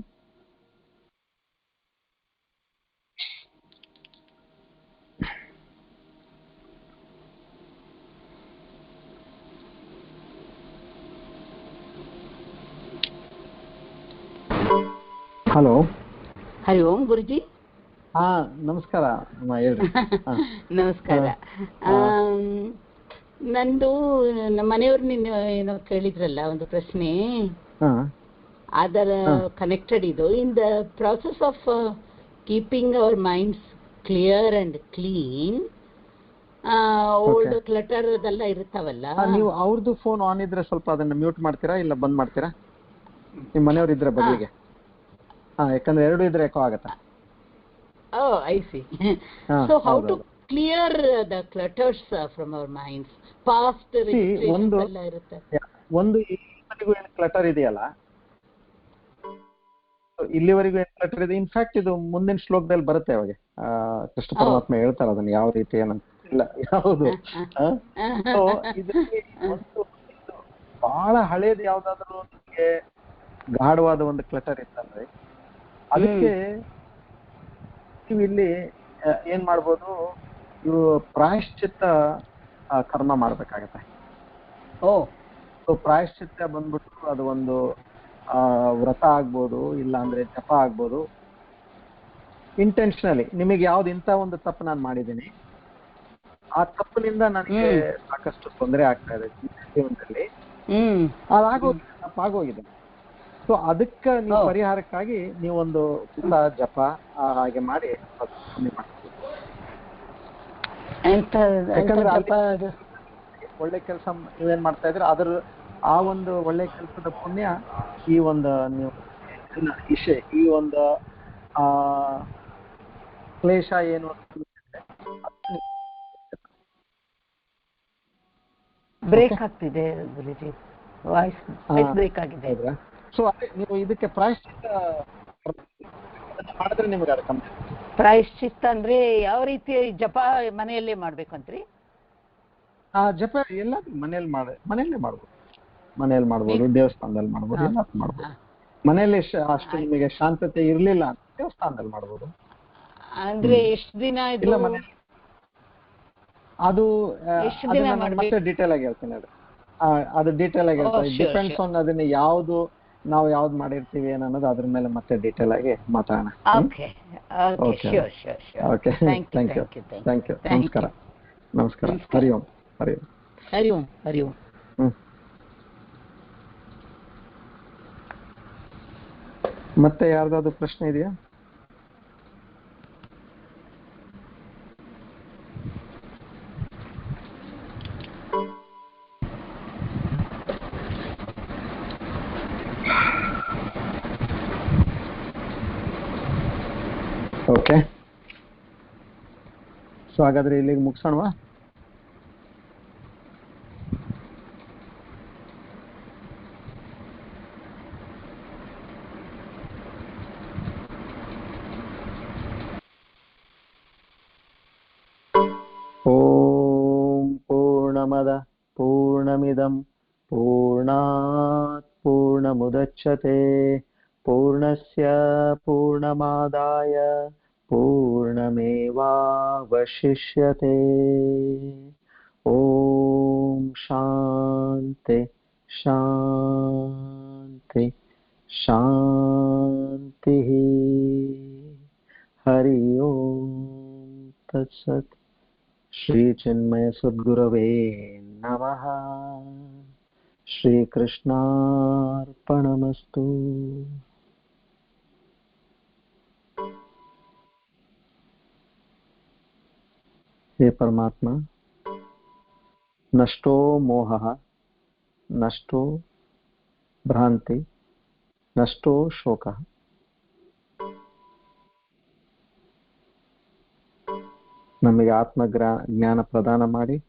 ಹಲೋ. ಹರಿ ಓಂ ಗುರುಜಿ. ಹಾ, ನಮಸ್ಕಾರ. ಹೇಳ್ರಿ. ನಮಸ್ಕಾರ. ನಂದು ನಮ್ಮ ಮನೆಯವ್ರು ನಿನ್ನ ಏನೋ ಕೇಳಿದ್ರಲ್ಲ ಒಂದು ಪ್ರಶ್ನೆ, ಅದರ ಕನೆಕ್ಟೆಡ್ ಇದು. In the process of keeping our minds clear and clean, old clutter ಅದೆಲ್ಲ ಇರ್ತಾವಲ್ಲ. ನೀವು ಅವ್ರದ್ದು ಫೋನ್ ಆನ್ ಇದ್ರೆ ಸ್ವಲ್ಪ ಅದನ್ನ ಮ್ಯೂಟ್ ಮಾಡ್ತೀರಾ ಇಲ್ಲ ಬಂದ್ ಮಾಡ್ತೀರಾ? ನಿಮ್ ಮನೆಯವ್ರು ಇದ್ರೆ ಬದಲಿಗೆ. ಯಾಕಂದ್ರೆ ಎರಡು ಇದ್ರೆ ಎಕೋ ಆಗತ್ತೆ. I see. So how to clear the clutters from our minds? Past ಎಲ್ಲ ಇರುತ್ತೆ. ಒಂದು ಇಲ್ಲಿವರೆಗೂ ಏನು ಕ್ಲಟರ್ ಇದೆಯಲ್ಲ, ಇಲ್ಲಿವರೆಗೂ ಏನು ಕ್ಲಟರ್ ಇದೆ, ಇನ್ಫ್ಯಾಕ್ಟ್ ಇದು ಮುಂದಿನ ಶ್ಲೋಕದಲ್ಲಿ ಬರುತ್ತೆ. ಅವಾಗ ಕೃಷ್ಣ ಪರಮಾತ್ಮ ಹೇಳ್ತಾರೆ ಅದನ್ನ ಯಾವ ರೀತಿ ಏನಂತ ಇಲ್ಲ. ಯಾವುದು ಇದಕ್ಕೆ ಒಂದು ಬಹಳ ಹಳೇದು ಯಾವ್ದಾದ್ರು ನಿಮಗೆ ಗಾಢವಾದ ಒಂದು ಕ್ಲಟರ್ ಇತ್ತಂದ್ರೆ ಅದಕ್ಕೆ ನೀವು ಇಲ್ಲಿ ಏನ್ ಮಾಡ್ಬೋದು, ಇವು ಪ್ರಾಯಶ್ಚಿತ್ತ ಕರ್ಮ ಮಾಡ್ಬೇಕಾಗತ್ತೆ. ಪ್ರಾಯಶ್ಚಿತ್ತ ಬಂದ್ಬಿಟ್ಟು ಅದು ಒಂದು ವ್ರತ ಆಗ್ಬೋದು, ಇಲ್ಲ ಅಂದ್ರೆ ಜಪ ಆಗ್ಬೋದು. ಇಂಟೆನ್ಷನಲಿ ನಿಮಗೆ ಯಾವ್ದು ಇಂಥ ಒಂದು ತಪ್ಪು ನಾನು ಮಾಡಿದ್ದೀನಿ, ಆ ತಪ್ಪಿನಿಂದ ನನಗೆ ಸಾಕಷ್ಟು ತೊಂದರೆ ಆಗ್ತಾ ಇದೆ ಜೀವನದಲ್ಲಿ, ಅದಾಗೋಗಿದೆ, ತಪ್ಪಾಗೋಗಿದೆ. ಸೊ ಅದಕ್ಕೆ ನೀವು ಪರಿಹಾರಕ್ಕಾಗಿ ನೀವೊಂದು ಜಪ ಹಾಗೆ ಮಾಡಿ ಒಳ್ಳೆ ಕೆಲಸ ನೀವೇನ್ ಮಾಡ್ತಾ ಇದ್ರೆ ಅದ್ರ ಆ ಒಂದು ಒಳ್ಳೆ ಕೆಲಸದ ಪುಣ್ಯ ಈ ಒಂದು ನೀವು ಈ ಒಂದು ಕ್ಲೇಶ ಏನು ಬ್ರೇಕ್ ಆಗ್ತಿದೆ ಗುರುಜಿ, ವಾಯ್ಸ್ ಬ್ರೇಕ್ ಆಗಿದೆ. ಸೊ ಅದೇ ನೀವು ಇದಕ್ಕೆ ಪ್ರಾಯಶ್ಚಿತ್ತ ಮಾಡಿದ್ರೆ ನಿಮ್ಗೆ ಅದು ಕಮ್ಮಿ. ಪ್ರಾಯಶ್ಚಿತ್ತ ಅಂದ್ರೆ ಯಾವ ರೀತಿ? ಜಪ ಮನೆಯಲ್ಲೇ ಮಾಡ್ಬೇಕಂತ್ರಿ? ಜಪ ಎಲ್ಲ ಮನೆಯಲ್ಲೇ ಮಾಡ್ಬೋದು. ಮನೆಯಲ್ಲಿ ಮಾಡ್ಬೋದು, ದೇವಸ್ಥಾನದಲ್ಲಿ ಮಾಡ್ಬೋದು, ಎಲ್ಲ ಮಾಡ್ಬೋದು. ಮನೆಯಲ್ಲಿ ಅಷ್ಟು ನಿಮಗೆ ಶಾಂತತೆ ಇರ್ಲಿಲ್ಲ ಅಂತ ದೇವಸ್ಥಾನದಲ್ಲಿ ಮಾಡ್ಬೋದು. ಅಂದ್ರೆ ಎಷ್ಟು ದಿನ ಇಲ್ಲ ಮನೆಯಲ್ಲಿ ಅದು ಮತ್ತೆ ಡೀಟೇಲ್ ಆಗಿ ಹೇಳ್ತೀನಿ. ಅದು ಡೀಟೇಲ್ ಆಗಿ ಹೇಳ್ತಾರೆ. ಡಿಪೆಂಡ್ಸ್ ಆನ್ ಅದನ್ನ ನಾವು ಯಾವ್ದು ಮಾಡಿರ್ತೀವಿ ಅನ್ನೋದು ಅದ್ರ ಮೇಲೆ ಮತ್ತೆ ಡೀಟೇಲ್ ಆಗಿ ಮಾತಾಡೋಣ. Okay, thank you. ನಮಸ್ಕಾರ. ಹರಿ ಓಂ. ಹರಿ ಓಂ. ಹರಿ ಓಂ. ಮತ್ತೆ ಯಾರ್ದಾದ್ರು ಪ್ರಶ್ನೆ ಇದೆಯಾ? ಓಕೆ, ಸೊ ಹಾಗಾದ್ರೆ ಇಲ್ಲಿಗೆ ಮುಗಿಸೋಣವಾ? ಓಂ ಪೂರ್ಣಮದ ಪೂರ್ಣಮಿದಂ ಪೂರ್ಣಾತ್ ಪೂರ್ಣಮುದಚ್ಯತೆ ಪೂರ್ಣಸ್ಯ ಪೂರ್ಣಮಾದಾಯ ಪೂರ್ಣಮೇವಾವಶಿಷ್ಯತೆ. ಓಂ ಶಾಂತಿ ಶಾಂತಿ ಶಾಂತಿ. ಹರಿ ಓಂ ತತ್ಸತ್. ಶ್ರೀ ಚಿನ್ಮಯ ಸದ್ಗುರವೇ ನಮಃ. ಶ್ರೀಕೃಷ್ಣಾರ್ಪಣಮಸ್ತು. हे परमात्मा, नष्टो मोहः, नष्टो भ्रांति, नष्टो शोकः. ನಮಗೆ ಜ್ಞಾನ ಪ್ರದಾನ ಮಾಡಿ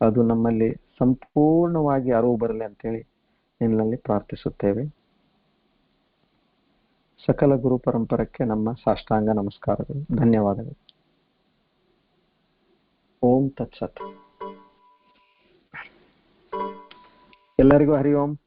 ಅದು ನಮ್ಮಲ್ಲಿ ಸಂಪೂರ್ಣವಾಗಿ ಅರಿವು ಬರಲಿ ಅಂತೇಳಿ ನಿನ್ನಲ್ಲಿ ಪ್ರಾರ್ಥಿಸುತ್ತೇವೆ. ಸಕಲ ಗುರು ಪರಂಪರಕ್ಕೆ ನಮ್ಮ ಸಾಷ್ಟಾಂಗ ನಮಸ್ಕಾರಗಳು, ಧನ್ಯವಾದಗಳು. ಓಂ ತತ್ಸತ್. ಎಲ್ಲರಿಗೂ ಹರಿ ಓಂ.